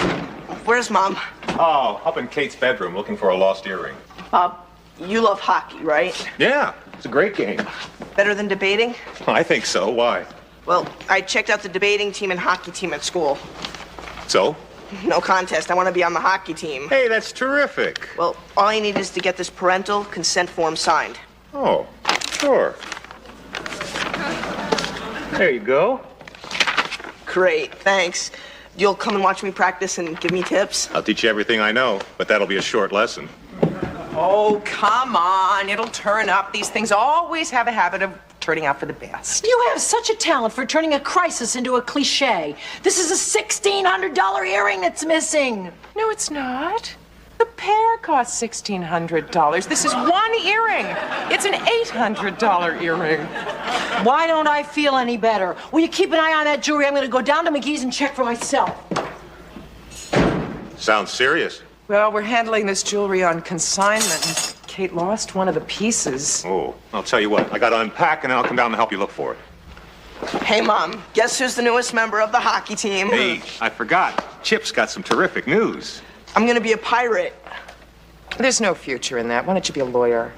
Where's Mom? Oh, up in Kate's bedroom looking for a lost earring. Bob, you love hockey, right? Yeah, it's a great game. Better than debating? I think so. Why? Well, I checked out the debating team and hockey team at school. So? No contest. I want to be on the hockey team. Hey, that's terrific. Well, all you need is to get this parental consent form signed. Oh, sure. There you go. Great, thanks. You'll come and watch me practice and give me tips? I'll teach you everything I know, but that'll be a short lesson. Oh, come on. It'll turn up. These things always have a habit of turning out for the best. You have such a talent for turning a crisis into a cliche. This is a $1,600 earring that's missing. No, it's not. The pair costs $1,600. This is one earring. It's an $800 earring. Why don't I feel any better? Will you keep an eye on that jewelry? I'm going to go down to McGee's and check for myself. Sounds serious. Well, we're handling this jewelry on consignment. Kate lost one of the pieces. Oh, I'll tell you what. I got to unpack and then I'll come down and help you look for it. Hey, Mom. Guess who's the newest member of the hockey team? Hey, I forgot. Chip's got some terrific news. I'm gonna be a pirate. There's no future in that. Why don't you be a lawyer?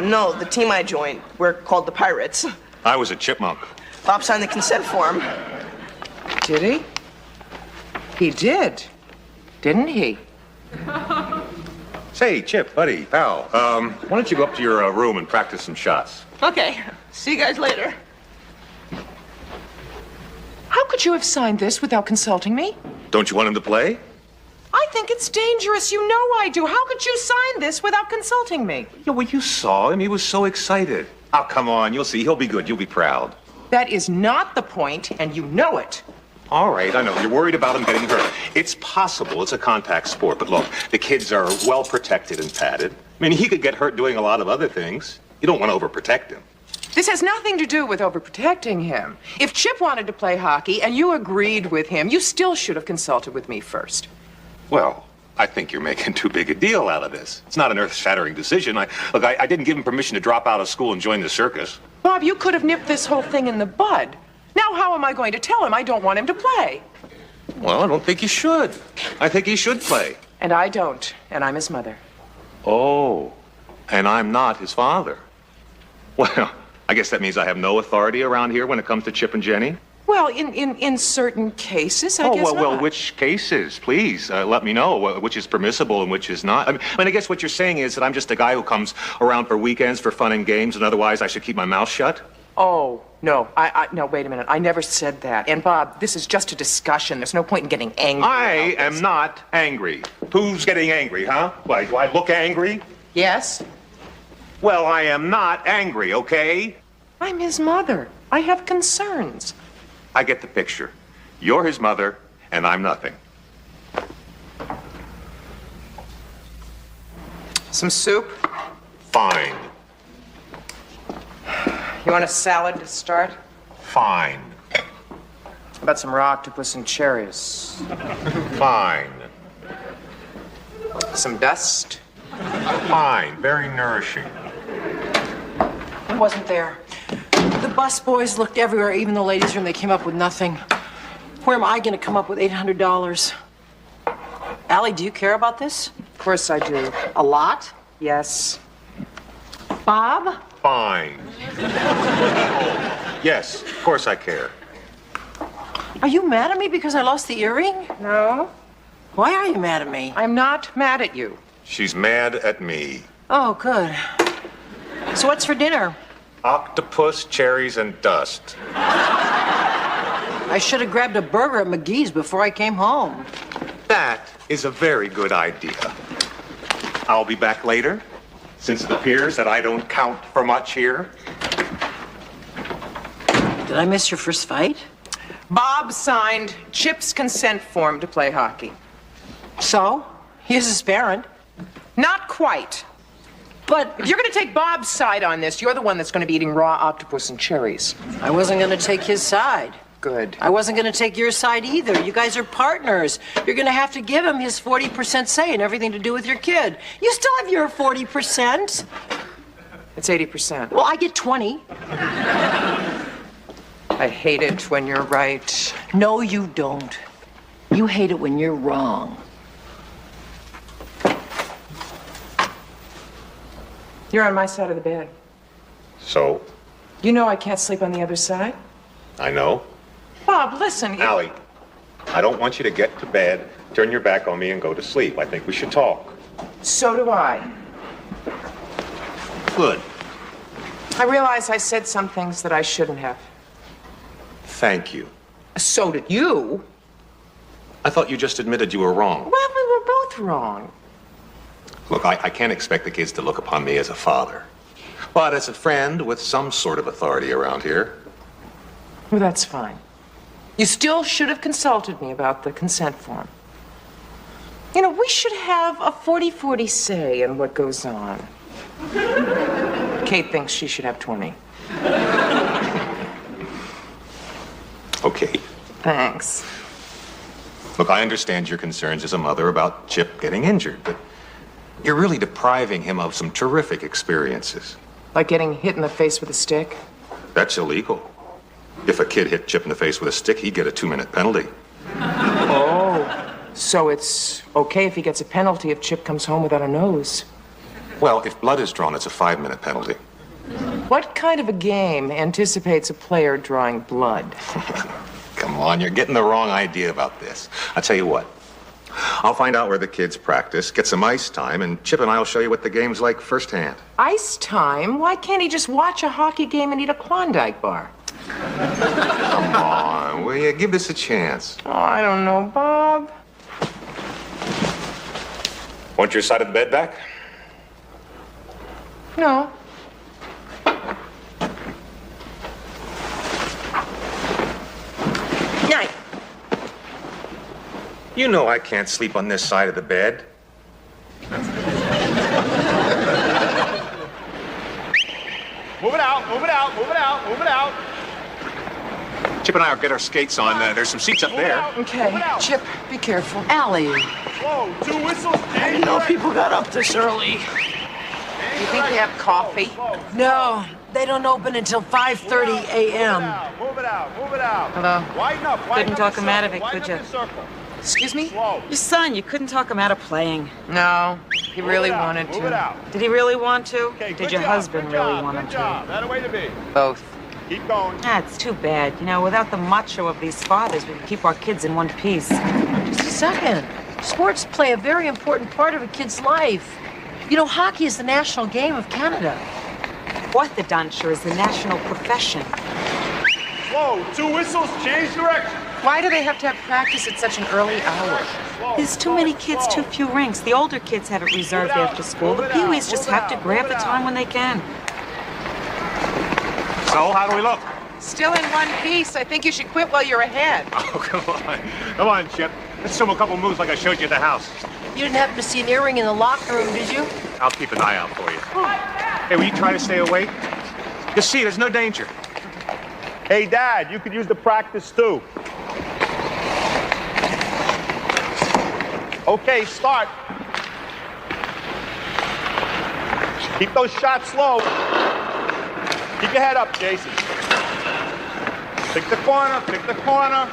No, the team I joined, we're called the Pirates. I was a chipmunk. Bob signed the consent form. Did he? He did, didn't he? Say, Chip, buddy, pal, why don't you go up to your room and practice some shots? Okay. See you guys later. How could you have signed this without consulting me? Don't you want him to play? I think it's dangerous. You know I do. How could you sign this without consulting me? Yeah, well, you saw him. He was so excited. Oh, come on. You'll see. He'll be good. You'll be proud. That is not the point, and you know it. All right, I know. You're worried about him getting hurt. It's possible. It's a contact sport. But look, the kids are well protected and padded. I mean, he could get hurt doing a lot of other things. You don't want to overprotect him. This has nothing to do with overprotecting him. If Chip wanted to play hockey and you agreed with him, you still should have consulted with me first. Well, I think you're making too big a deal out of this. It's not an earth-shattering decision. I didn't give him permission to drop out of school and join the circus. Bob, you could have nipped this whole thing in the bud. Now how am I going to tell him I don't want him to play? Well, I don't think you should. I think he should play. And I don't, and I'm his mother. Oh, and I'm not his father. Well, I guess that means I have no authority around here when it comes to Chip and Jenny? Well, in certain cases, I guess not. Well, which cases? Please, let me know which is permissible and which is not. I mean, I guess what you're saying is that I'm just a guy who comes around for weekends for fun and games, and otherwise I should keep my mouth shut? Oh, no. No, wait a minute. I never said that. And, Bob, this is just a discussion. There's no point in getting angry. I am not angry. Who's getting angry, huh? Why, do I look angry? Yes. Well, I am not angry, okay? I'm his mother. I have concerns. I get the picture. You're his mother, and I'm nothing. Some soup? Fine. You want a salad to start? Fine. How about some raw octopus and cherries? Fine. Some dust? Fine. Very nourishing. It wasn't there. The bus boys looked everywhere, even the ladies' room. They came up with nothing. Where am I going to come up with $800? Allie, do you care about this? Of course I do. A lot? Yes. Bob? Fine. Yes, of course I care. Are you mad at me because I lost the earring? No. Why are you mad at me? I'm not mad at you. She's mad at me. Oh, good. So what's for dinner? Octopus, cherries, and dust. I should have grabbed a burger at McGee's before I came home. That is a very good idea. I'll be back later, since it appears that I don't count for much here. Did I miss your first fight? Bob signed Chip's consent form to play hockey. So? He is his parent. Not quite. But if you're going to take Bob's side on this, you're the one that's going to be eating raw octopus and cherries. I wasn't going to take his side. Good. I wasn't going to take your side either. You guys are partners. You're going to have to give him his 40% say in everything to do with your kid. You still have your 40%. It's 80%. Well, I get 20. I hate it when you're right. No, you don't. You hate it when you're wrong. You're on my side of the bed. So? You know I can't sleep on the other side? I know. Bob, listen. Allie, I don't want you to get to bed, turn your back on me, and go to sleep. I think we should talk. So do I. Good. I realize I said some things that I shouldn't have. Thank you. So did you. I thought you just admitted you were wrong. Well, we were both wrong. Look, I can't expect the kids to look upon me as a father. But as a friend with some sort of authority around here. Well, that's fine. You still should have consulted me about the consent form. You know, we should have a 40-40 say in what goes on. Kate thinks she should have 20. Okay. Thanks. Look, I understand your concerns as a mother about Chip getting injured, but you're really depriving him of some terrific experiences. Like getting hit in the face with a stick? That's illegal. If a kid hit Chip in the face with a stick, he'd get a 2-minute penalty. Oh, so it's okay if he gets a penalty if Chip comes home without a nose? Well, if blood is drawn, it's a 5-minute penalty. What kind of a game anticipates a player drawing blood? Come on, you're getting the wrong idea about this. I'll tell you what. I'll find out where the kids practice, get some ice time, and Chip and I will show you what the game's like firsthand. Ice time? Why can't he just watch a hockey game and eat a Klondike bar? Come on, will you? Give this a chance. Oh, I don't know, Bob. Want your side of the bed back? No. Night. You know I can't sleep on this side of the bed. Move it out, move it out, move it out, move it out. Chip and I will get our skates on. There's some seats up there. Okay, Chip, be careful. Allie. Whoa, 2 whistles. I didn't know people got up this early. You think they have coffee? No, they don't open until 5:30 a.m. Move it out, move it out. Hello? Widen up, Couldn't talk him out of it, could you? Excuse me? Your son, you couldn't talk him out of playing. No, he really wanted to. Did he really want to? Okay, Did your husband really want him to? That a way to be. Both. Keep going. That's too bad. You know, without the macho of these fathers, we can keep our kids in one piece. Just a second. Sports play a very important part of a kid's life. You know, hockey is the national game of Canada. Orthodonture is the national profession. Whoa, 2 whistles, change direction. Why do they have to have practice at such an early hour? There's too many kids, too few rinks. The older kids have it reserved after school. The peewees just have to grab the time when they can. So, how do we look? Still in one piece. I think you should quit while you're ahead. Oh, come on. Come on, Chip. Let's assume a couple moves like I showed you at the house. You didn't happen to see an earring in the locker room, did you? I'll keep an eye out for you. Hey, will you try to stay awake? Just see, there's no danger. Hey, Dad, you could use the practice too. Okay, start. Keep those shots slow. Keep your head up, Jason. Pick the corner, pick the corner.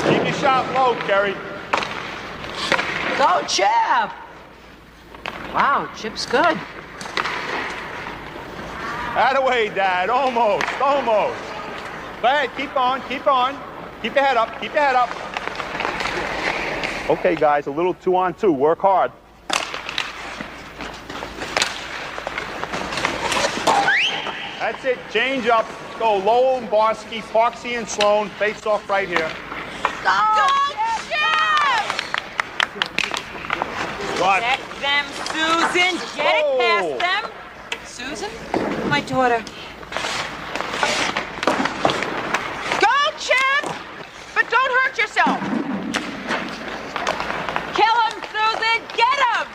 Keep your shot low, Kerry. Go, Chip! Wow, Chip's good. Atta-way, Dad. Almost, almost. Go ahead, keep on, keep on. Keep your head up, keep your head up. Okay, guys, a little 2-on-2. Work hard. That's it. Change up. Go Lowell and Barsky, Parksy and Sloan. Face off right here. Go, Chip! Good. Get them, Susan. Get it past them. Susan? My daughter. Go, Chip! But don't hurt yourself. Kill him, Susan. Get him.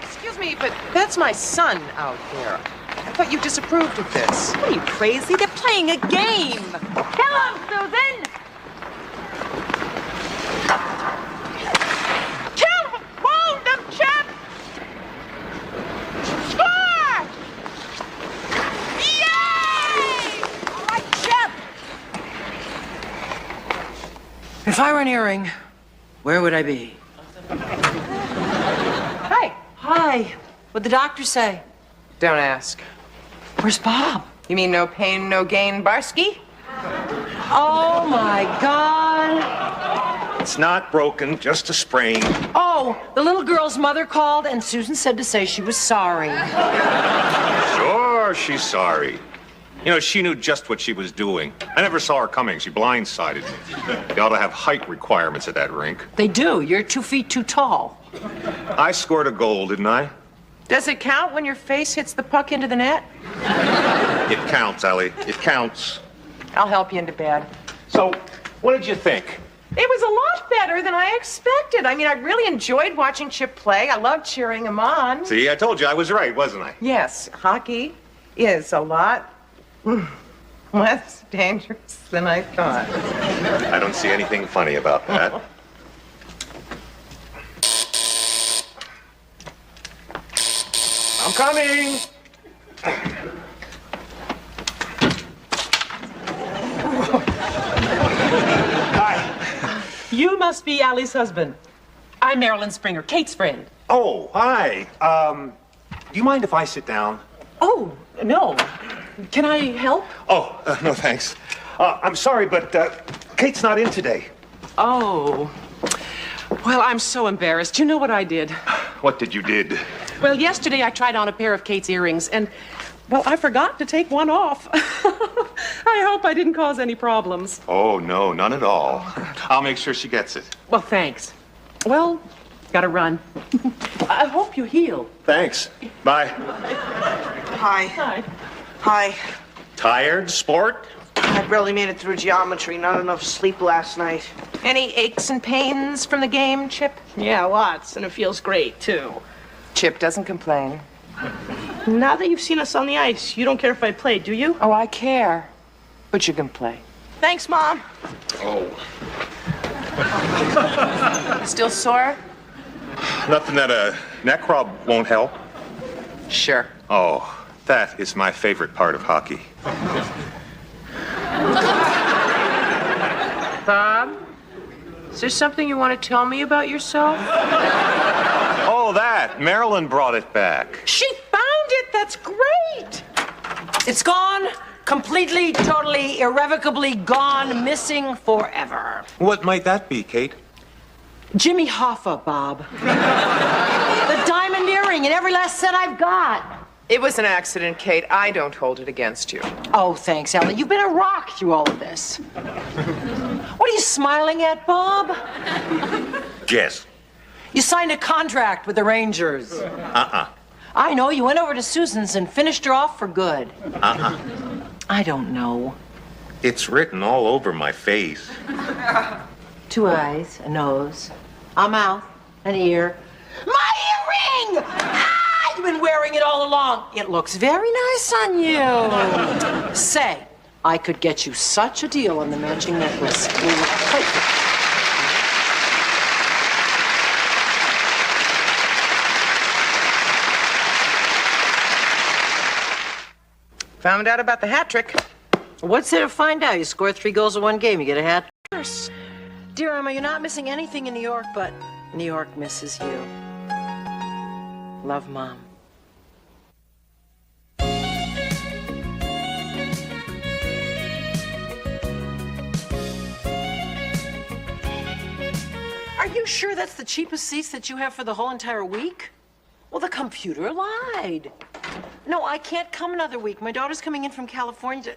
Excuse me, but that's my son out there. I thought you disapproved of this. What are you, crazy? They're playing a game. Kill him, Susan. Kill him! Wound him, Chip! Score! Yay! All right, Chip! If I were an earring, where would I be? Hi. Hi. What'd the doctor say? Don't ask. Where's Bob? You mean no pain, no gain, Barsky? Oh, my God. It's not broken, just a sprain. Oh, the little girl's mother called, and Susan said to say she was sorry. Sure, she's sorry. You know, she knew just what she was doing. I never saw her coming. She blindsided me. They ought to have height requirements at that rink. They do. You're 2 feet too tall. I scored a goal, didn't I? Does it count when your face hits the puck into the net? It counts, Allie. It counts. I'll help you into bed. So, what did you think? It was a lot better than I expected. I mean, I really enjoyed watching Chip play. I loved cheering him on. See, I told you I was right, wasn't I? Yes, hockey is a lot less dangerous than I thought. I don't see anything funny about that. I'm coming! Hi. You must be Allie's husband. I'm Marilyn Springer, Kate's friend. Oh, hi. Do you mind if I sit down? Oh, no. Can I help? Oh, no thanks. I'm sorry, but Kate's not in today. Oh. Well, I'm so embarrassed. You know what I did? What did you did? Well, yesterday I tried on a pair of Kate's earrings, and, well, I forgot to take one off. I hope I didn't cause any problems. Oh, no, none at all. I'll make sure she gets it. Well, thanks. Well, gotta run. I hope you heal. Thanks. Bye. Hi. Hi. Hi. Tired, sport? I barely made it through geometry. Not enough sleep last night. Any aches and pains from the game, Chip? Yeah, lots, and it feels great, too. Chip doesn't complain. Now that you've seen us on the ice, you don't care if I play, do you? Oh, I care. But you can play. Thanks, Mom. Oh. Still sore? Nothing that a neck rub won't help. Sure. Oh, that is my favorite part of hockey. Bob, is there something you want to tell me about yourself? Oh, that. Marilyn brought it back. She found it. That's great. It's gone. Completely, totally, irrevocably gone, missing forever. What might that be, Kate? Jimmy Hoffa, Bob. The diamond earring and every last cent I've got. It was an accident, Kate. I don't hold it against you. Oh, thanks, Allie. You've been a rock through all of this. What are you smiling at, Bob? Yes. You signed a contract with the Rangers. Uh-uh. I know. You went over to Susan's and finished her off for good. Uh-uh. I don't know. It's written all over my face. 2 eyes, a nose, a mouth, an ear. My earring! Ah, you've been wearing it all along. It looks very nice on you. Say, I could get you such a deal on the matching necklace. It will look perfect. Found out about the hat trick. What's there to find out? You score 3 goals in 1 game, you get a hat. Dear Emma, you're not missing anything in New York, but New York misses you. Love, Mom. Are you sure that's the cheapest seats that you have for the whole entire week? Well, the computer lied. No, I can't come another week. My daughter's coming in from California.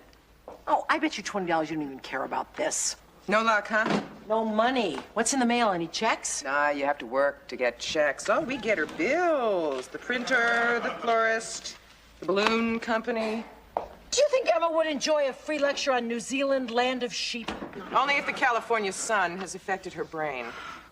Oh, I bet you $20 you don't even care about this. No luck, huh? No money. What's in the mail? Any checks? Nah, you have to work to get checks. Oh, we get her bills. The printer, the florist, the balloon company. Do you think Emma would enjoy a free lecture on New Zealand, land of sheep? Only if the California sun has affected her brain.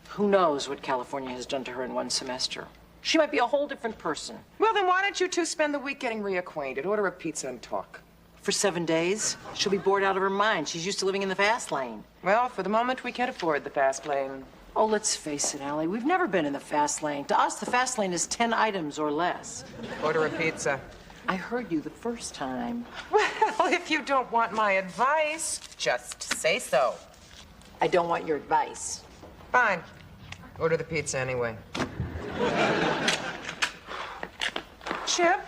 Who knows what California has done to her in 1 semester? She might be a whole different person. Well, then why don't you two spend the week getting reacquainted? Order a pizza and talk. For 7 days? She'll be bored out of her mind. She's used to living in the fast lane. Well, for the moment, we can't afford the fast lane. Oh, let's face it, Allie. We've never been in the fast lane. To us, the fast lane is 10 items or less. Order a pizza. I heard you the first time. Well, if you don't want my advice, just say so. I don't want your advice. Fine. Order the pizza anyway. Chip,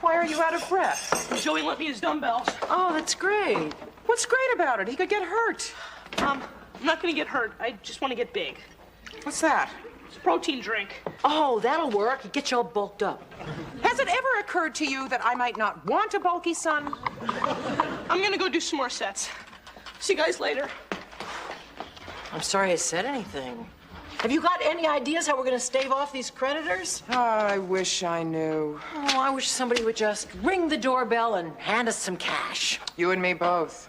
why are you out of breath? Joey lent me his dumbbells. Oh, that's great. What's great about it? He could get hurt. I'm not gonna get hurt. I just want to get big. What's that? It's a protein drink. Oh, that'll work. Get you all bulked up. Has it ever occurred to you that I might not want a bulky son? I'm gonna go do some more sets. See you guys later. I'm sorry I said anything. Have you got any ideas how we're going to stave off these creditors? Oh, I wish I knew. Oh, I wish somebody would just ring the doorbell and hand us some cash. You and me both.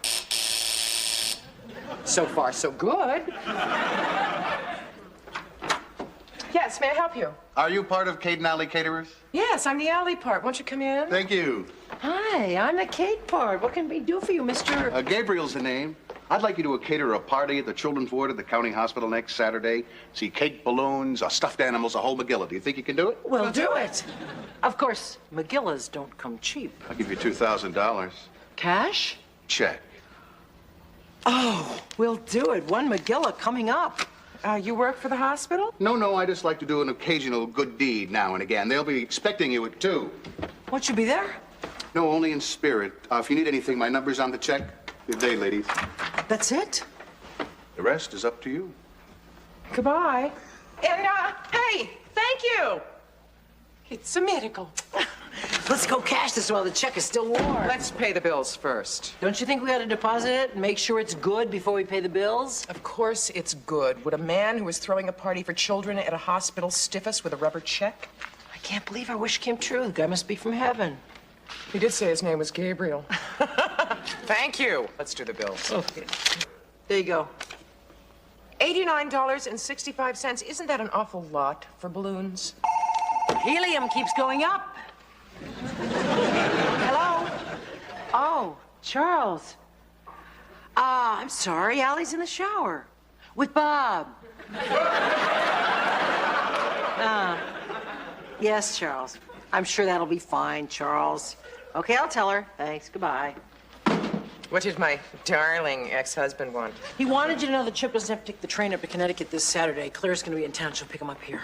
So far, so good. Yes, may I help you? Are you part of Kate and Allie Caterers? Yes, I'm the Allie part. Won't you come in? Thank you. Hi, I'm the Kate part. What can we do for you, Mr. Gabriel's the name. I'd like you to cater a party at the Children's Ward at the County Hospital next Saturday. See cake, balloons, stuffed animals, a whole McGilla. Do you think you can do it? We'll do it. Of course, McGillas don't come cheap. I'll give you $2,000. Cash? Check. Oh, we'll do it. 1 McGilla coming up. You work for the hospital? No, I just like to do an occasional good deed now and again. They'll be expecting you at 2. Won't you be there? No, only in spirit. If you need anything, my number's on the check. Good day, ladies. That's it? The rest is up to you. Goodbye. And, hey, thank you. It's a miracle. Let's go cash this while the check is still warm. Let's pay the bills first. Don't you think we ought to deposit it and make sure it's good before we pay the bills? Of course it's good. Would a man who was throwing a party for children at a hospital stiff us with a rubber check? I can't believe our wish came true. The guy must be from heaven. He did say his name was Gabriel. Thank you. Let's do the bills. Okay. There you go. $89.65. Isn't that an awful lot for balloons? Helium keeps going up. Hello? Oh, Charles. I'm sorry. Allie's in the shower. With Bob. Yes, Charles. I'm sure that'll be fine, Charles. Okay, I'll tell her. Thanks. Goodbye. What did my darling ex-husband want? He wanted you to know that Chip doesn't have to take the train up to Connecticut this Saturday. Claire's going to be in town. She'll pick him up here.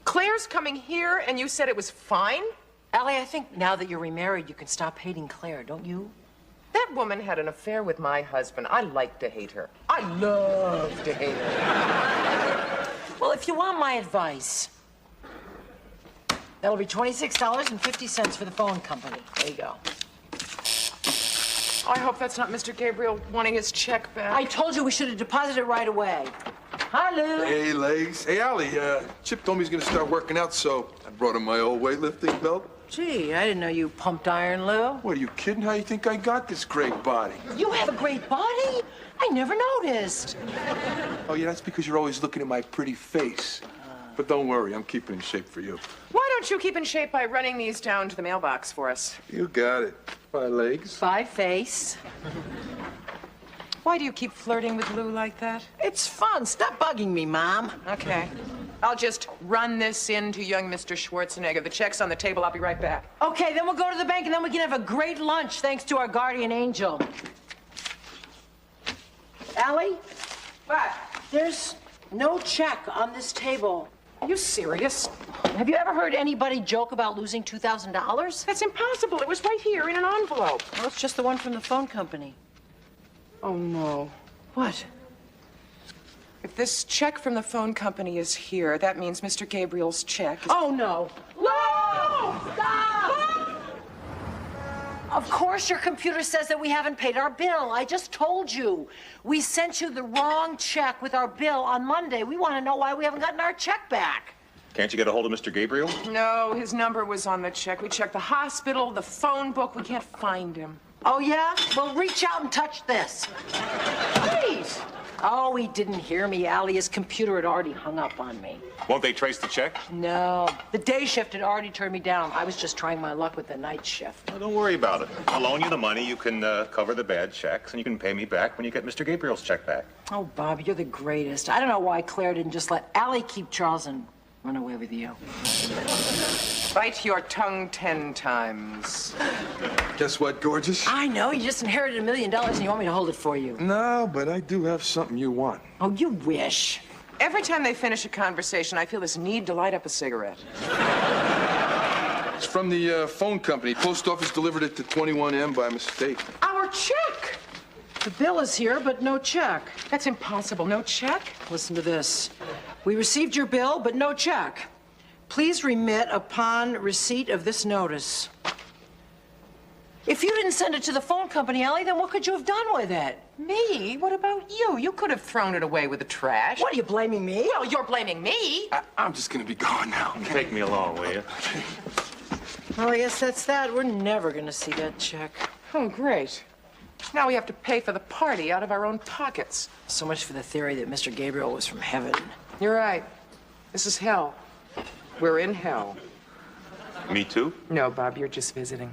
Claire's coming here, and you said it was fine? Allie, I think now that you're remarried, you can stop hating Claire, don't you? That woman had an affair with my husband. I like to hate her. I love to hate her. Well, if you want my advice, that'll be $26.50 for the phone company. There you go. I hope that's not Mr. Gabriel wanting his check back. I told you we should have deposited it right away. Hi, Lou. Hey, Legs. Hey, Allie, Chip told me he's gonna start working out, so I brought him my old weightlifting belt. Gee, I didn't know you pumped iron, Lou. What, are you kidding? How you think I got this great body? You have a great body? I never noticed. Oh, yeah, that's because you're always looking at my pretty face. But don't worry, I'm keeping in shape for you. Why don't you keep in shape by running these down to the mailbox for us? You got it. Bye, Legs. Bye, face. Why do you keep flirting with Lou like that? It's fun. Stop bugging me, Mom. Okay. I'll just run this in to young Mr. Schwarzenegger. The check's on the table. I'll be right back. Okay, then we'll go to the bank and then we can have a great lunch thanks to our guardian angel. Allie? What? There's no check on this table. Are you serious? Have you ever heard anybody joke about losing $2,000? That's impossible. It was right here in an envelope. Well, it's just the one from the phone company. Oh, no. What? If this check from the phone company is here, that means Mr. Gabriel's check is... Oh, no. No! Stop! Of course your computer says that we haven't paid our bill. I just told you. We sent you the wrong check with our bill on Monday. We want to know why we haven't gotten our check back. Can't you get a hold of Mr. Gabriel? No, his number was on the check. We checked the hospital, the phone book. We can't find him. Oh, yeah? Well, reach out and touch this. Please. Oh, he didn't hear me, Allie. His computer had already hung up on me. Won't they trace the check? No. The day shift had already turned me down. I was just trying my luck with the night shift. Well, don't worry about it. I'll loan you the money. You can cover the bad checks, and you can pay me back when you get Mr. Gabriel's check back. Oh, Bob, you're the greatest. I don't know why Claire didn't just let Allie keep Charles and run away with you. Bite your tongue 10 times. Guess what, gorgeous? I know. You just inherited $1 million and you want me to hold it for you. No, but I do have something you want. Oh, you wish. Every time they finish a conversation, I feel this need to light up a cigarette. It's from the phone company. Post office delivered it to 21M by mistake. Our check! The bill is here, but no check. That's impossible. No check? Listen to this. We received your bill, but no check. Please remit upon receipt of this notice. If you didn't send it to the phone company, Allie, then what could you have done with it? Me? What about you? You could have thrown it away with the trash. What, are you blaming me? Well, you're blaming me. I'm just gonna be gone now. Take me along, will you? Well, I guess that's that. We're never gonna see that check. Oh, great. Now we have to pay for the party out of our own pockets. So much for the theory that Mr. Gabriel was from heaven. You're right. This is hell. We're in hell. Me too? No, Bob, you're just visiting.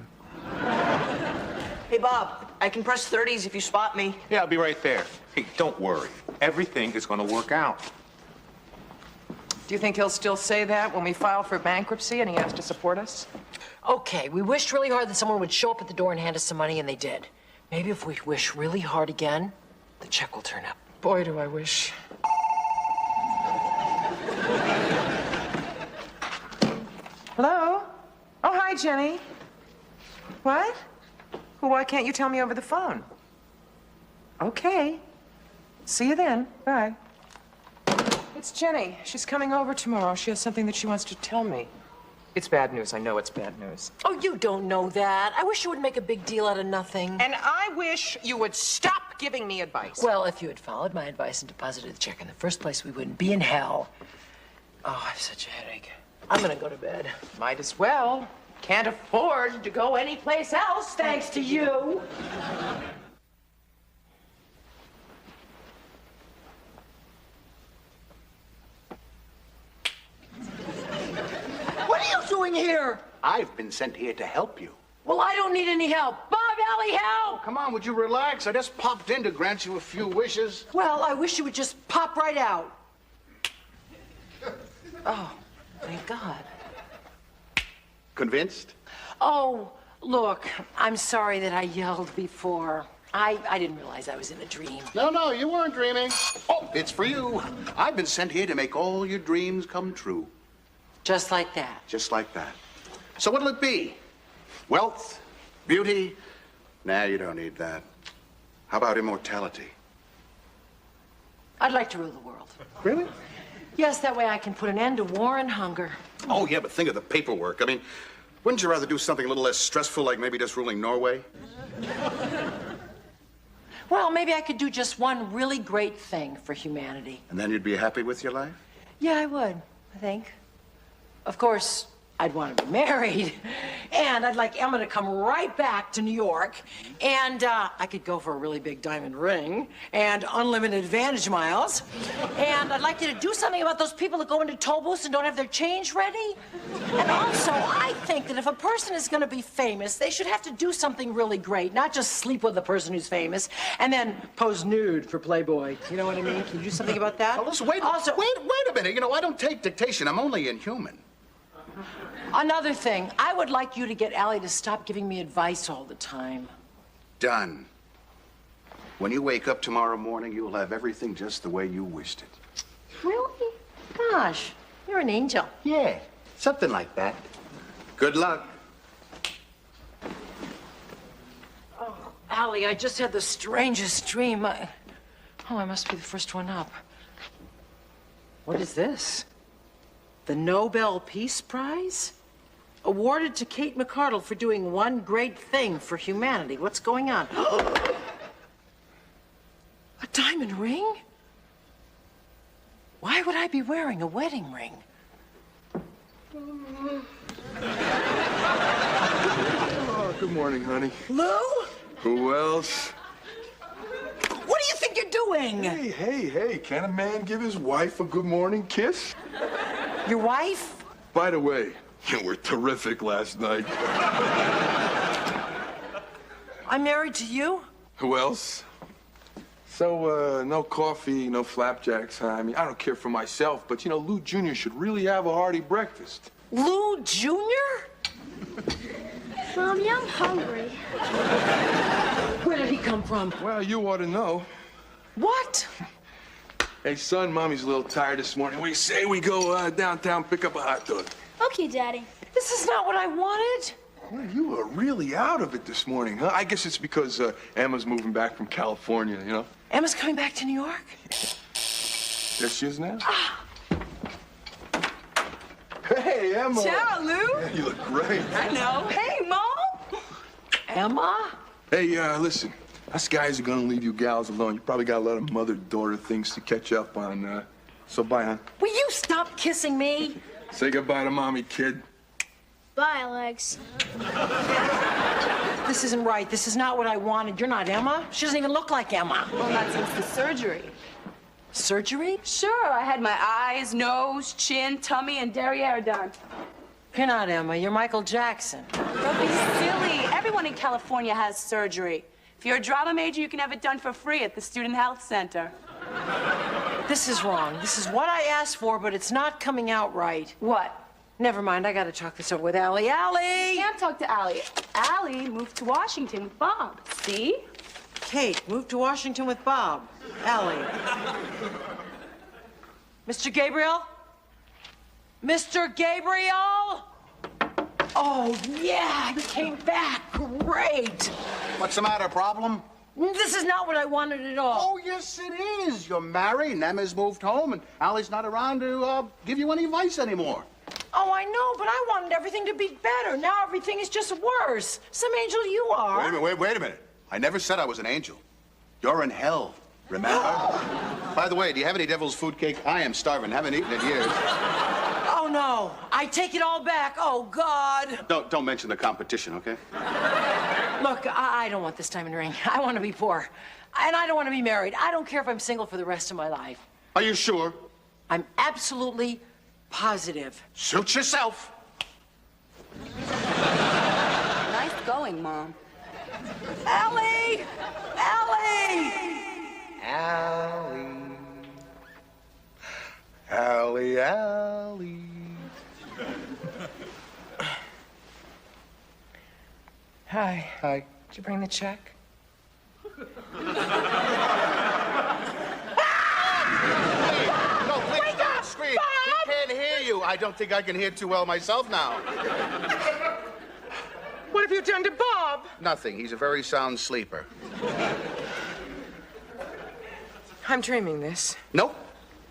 Hey, Bob, I can press 30s if you spot me. Yeah, I'll be right there. Hey, don't worry. Everything is going to work out. Do you think he'll still say that when we file for bankruptcy and he has to support us? Okay, we wished really hard that someone would show up at the door and hand us some money, and they did. Maybe if we wish really hard again, the check will turn up. Boy, do I wish. Hello? Oh, hi, Jenny. What? Well, why can't you tell me over the phone? Okay. See you then. Bye. It's Jenny. She's coming over tomorrow. She has something that she wants to tell me. It's bad news. I know it's bad news. Oh, you don't know that. I wish you would make a big deal out of nothing. And I wish you would stop giving me advice. Well, if you had followed my advice and deposited the check in the first place, we wouldn't be in hell. Oh, I have such a headache. I'm gonna go to bed. Might as well. Can't afford to go anyplace else, thanks to you. What are you doing here? I've been sent here to help you. Well, I don't need any help. Bob, Allie, help! Come on, would you relax? I just popped in to grant you a few wishes. Well, I wish you would just pop right out. Oh, thank God. Convinced? Oh, look, I'm sorry that I yelled before. I didn't realize I was in a dream. No, you weren't dreaming. Oh, it's for you. I've been sent here to make all your dreams come true. Just like that. Just like that. So what'll it be? Wealth? Beauty? Nah, you don't need that. How about immortality? I'd like to rule the world. Really? Yes, that way I can put an end to war and hunger. Oh, yeah, but think of the paperwork. I mean, wouldn't you rather do something a little less stressful, like maybe just ruling Norway? Well, maybe I could do just one really great thing for humanity. And then you'd be happy with your life? Yeah, I would, I think. Of course, I'd want to be married. And I'd like Emma to come right back to New York. And I could go for a really big diamond ring and unlimited Advantage miles. And I'd like you to do something about those people that go into toll booths and don't have their change ready. And also, I think that if a person is going to be famous, they should have to do something really great, not just sleep with the person who's famous and then pose nude for Playboy. You know what I mean? Can you do something about that? Oh, listen, wait a minute. You know, I don't take dictation. I'm only inhuman. Another thing, I would like you to get Allie to stop giving me advice all the time. Done. When you wake up tomorrow morning, you'll have everything just the way you wished it. Really? Gosh, you're an angel. Yeah, something like that. Good luck. Oh, Allie, I just had the strangest dream. I must be the first one up. What is this? The Nobel Peace Prize? Awarded to Kate McCardle for doing one great thing for humanity. What's going on? A diamond ring? Why would I be wearing a wedding ring? Oh, good morning, honey. Lou? Who else? What do you think you're doing? Hey, can a man give his wife a good morning kiss? Your wife? By the way, you were terrific last night. I'm married to you? Who else? So, no coffee, no flapjacks, huh? I mean, I don't care for myself, but, you know, Lou Jr. should really have a hearty breakfast. Lou Jr.? Mommy, I'm hungry. Where did he come from? Well, you ought to know. What? Hey, son, Mommy's a little tired this morning. We say we go downtown, pick up a hot dog. Okay, Daddy. This is not what I wanted. Well, you were really out of it this morning, huh? I guess it's because Emma's moving back from California, you know? Emma's coming back to New York? There she is now. Hey, Emma. Ciao, Lou. Yeah, you look great. I know. Hey, Mom. Emma? Hey, listen. Us guys are gonna leave you gals alone. You probably got a lot of mother-daughter things to catch up on. So bye, hon. Will you stop kissing me? Say goodbye to Mommy, kid. Bye, Alex. This isn't right. This is not what I wanted. You're not Emma. She doesn't even look like Emma. Well, not since the surgery. Surgery? Sure, I had my eyes, nose, chin, tummy, and derriere done. You're not Emma. You're Michael Jackson. Don't be silly. Everyone in California has surgery. If you're a drama major, you can have it done for free at the Student Health Center. This is wrong. This is what I asked for, but it's not coming out right. What? Never mind. I gotta talk this over with Allie. Allie! You can't talk to Allie. Allie moved to Washington with Bob. See? Kate moved to Washington with Bob. Allie. Mr. Gabriel? Mr. Gabriel? Oh, yeah, he came back. Great. What's the matter, problem? This is not what I wanted at all. Oh, yes, it is. You're married, and Emma's moved home, and Allie's not around to give you any advice anymore. Oh, I know, but I wanted everything to be better. Now everything is just worse. Some angel you are. Wait a minute. I never said I was an angel. You're in hell, remember? By the way, do you have any devil's food cake? I am starving. Haven't eaten in years. Oh, no. I take it all back. Oh, God. Don't mention the competition, okay? Look, I don't want this diamond ring. I want to be poor. And I don't want to be married. I don't care if I'm single for the rest of my life. Are you sure? I'm absolutely positive. Suit yourself. Nice going, Mom. Allie! Allie! Allie. Allie, Allie. Hi. Hi. Did you bring the check? No, please don't scream. He can't hear you. I don't think I can hear too well myself now. What have you done to Bob? Nothing. He's a very sound sleeper. I'm dreaming this. Nope.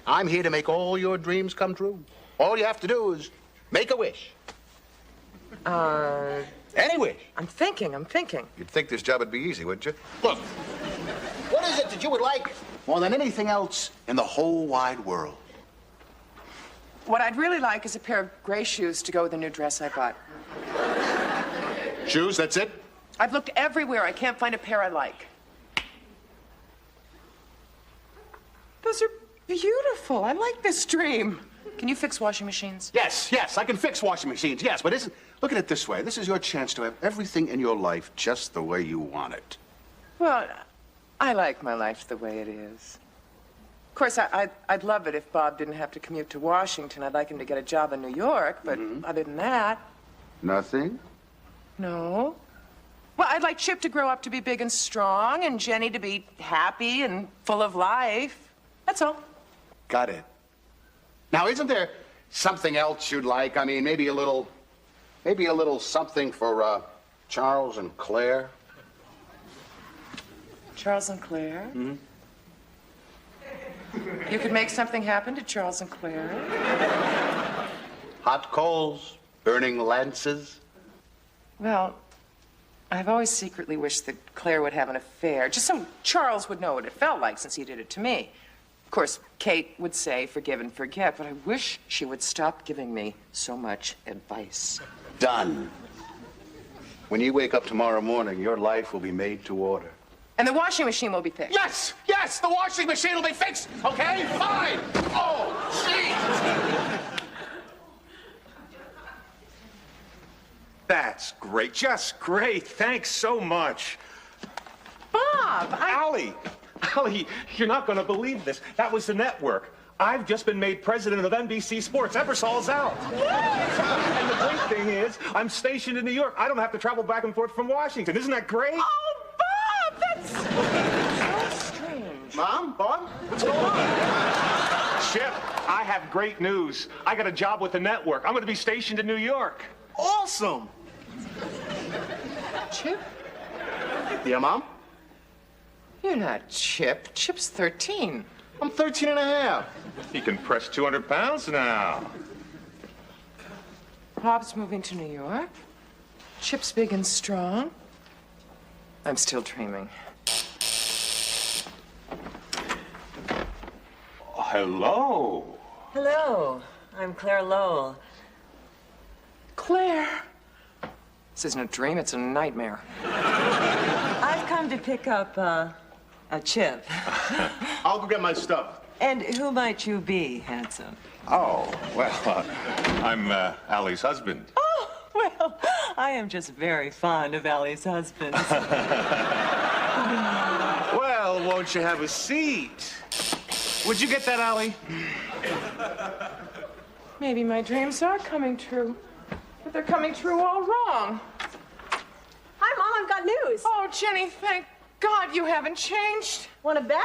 I'm here to make all your dreams come true. All you have to do is make a wish. Any wish. I'm thinking. You'd think this job would be easy, wouldn't you? Look, what is it that you would like more than anything else in the whole wide world? What I'd really like is a pair of gray shoes to go with the new dress I bought. Shoes, that's it? I've looked everywhere. I can't find a pair I like. Those are beautiful. I like this dream. Can you fix washing machines? Yes, I can fix washing machines, yes, but look at it this way. This is your chance to have everything in your life just the way you want it. Well, I like my life the way it is. Of course, I'd love it if Bob didn't have to commute to Washington. I'd like him to get a job in New York, but other than that, Nothing? no. Well, I'd like Chip to grow up to be big and strong, and Jenny to be happy and full of life. That's all. Got it. Now, isn't there something else you'd like? I mean, maybe a little something for Charles and Claire? Charles and Claire? You could make something happen to Charles and Claire. Hot coals, burning lances. Well, I've always secretly wished that Claire would have an affair, just so Charles would know what it felt like since he did it to me. Of course, Kate would say forgive and forget, but I wish she would stop giving me so much advice. Done. When you wake up tomorrow morning, your life will be made to order. And the washing machine will be fixed. Yes, the washing machine will be fixed. Okay, fine. Oh, jeez. That's great. Just great. Thanks so much. Bob, Allie, you're not going to believe this. That was the network. I've just been made president of NBC Sports. Ebersol's out. And the great thing is, I'm stationed in New York. I don't have to travel back and forth from Washington. Isn't that great? Oh, Bob, that's so strange. Mom, Bob, what's going on? Chip, I have great news. I got a job with the network. I'm going to be stationed in New York. Awesome. Chip? Yeah, Mom? You're not Chip. Chip's 13. I'm 13 and a half. He can press 200 pounds now. Bob's moving to New York. Chip's big and strong. I'm still dreaming. Hello. Hello. I'm Claire Lowell. Claire. This isn't a dream, it's a nightmare. I've come to pick up a Chip. I'll go get my stuff. And who might you be, handsome? Oh, well, I'm Allie's husband. Oh, well, I am just very fond of Allie's husband. Well, won't you have a seat? Would you get that, Allie? Maybe my dreams are coming true, but they're coming true all wrong. Hi, Mom, I've got news. Oh, Jenny, thank God you haven't changed. Want to bet?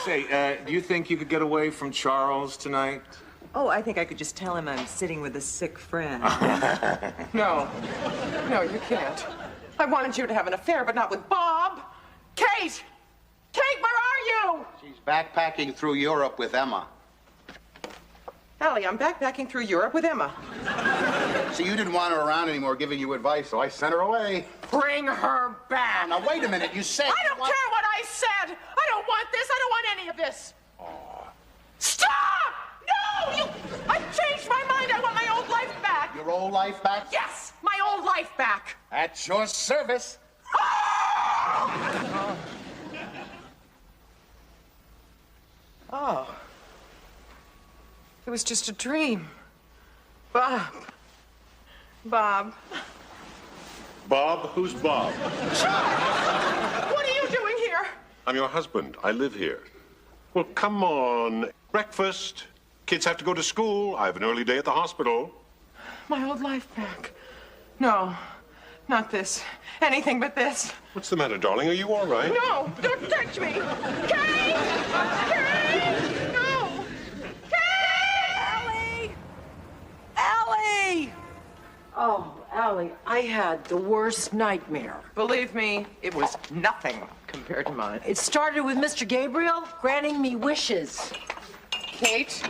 Say, do you think you could get away from Charles tonight? Oh, I think I could just tell him I'm sitting with a sick friend. No. No, you can't. I wanted you to have an affair, but not with Bob. Kate! Kate, where are you? She's backpacking through Europe with Emma. Allie, I'm backpacking through Europe with Emma. So you didn't want her around anymore giving you advice, so I sent her away. Bring her back. Now, wait a minute. You said... I don't care what I said. I don't want this. I don't want any of this. Stop! No! I've changed my mind. I want my old life back. Your old life back? Yes, my old life back. At your service. Oh. It was just a dream. Bob. Bob. Bob? Who's Bob? What are you doing here? I'm your husband. I live here. Well, come on. Breakfast. Kids have to go to school. I have an early day at the hospital. My old life back. No, not this. Anything but this. What's the matter, darling? Are you all right? No, don't touch me. Kate! Kate! No! Allie! Allie! Oh, Allie, I had the worst nightmare. Believe me, it was nothing compared to mine. It started with Mr. Gabriel granting me wishes. Kate,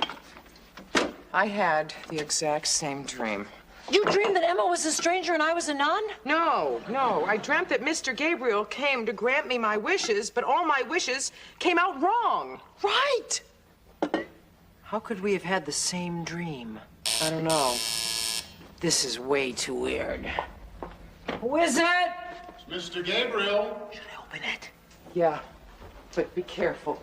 I had the exact same dream. You dreamed that Emma was a stranger and I was a nun? No. I dreamt that Mr. Gabriel came to grant me my wishes, but all my wishes came out wrong. Right! How could we have had the same dream? I don't know. This is way too weird. Who is it? It's Mr. Gabriel. Should I open it? Yeah, but be careful.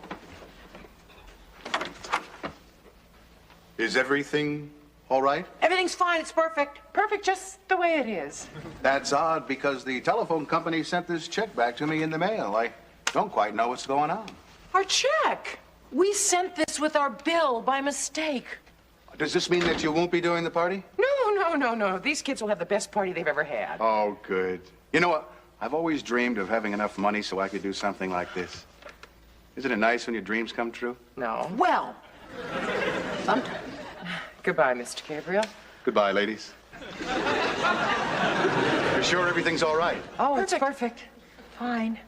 Is everything all right? Everything's fine. It's perfect. Perfect just the way it is. That's odd because the telephone company sent this check back to me in the mail. I don't quite know what's going on. Our check. We sent this with our bill by mistake. Does this mean that you won't be doing the party? No. These kids will have the best party they've ever had. Oh, good. You know what? I've always dreamed of having enough money so I could do something like this. Isn't it nice when your dreams come true? No. Well, sometimes. Goodbye, Mr. Gabriel. Goodbye, ladies. You're sure everything's all right? Oh, it's perfect. Fine.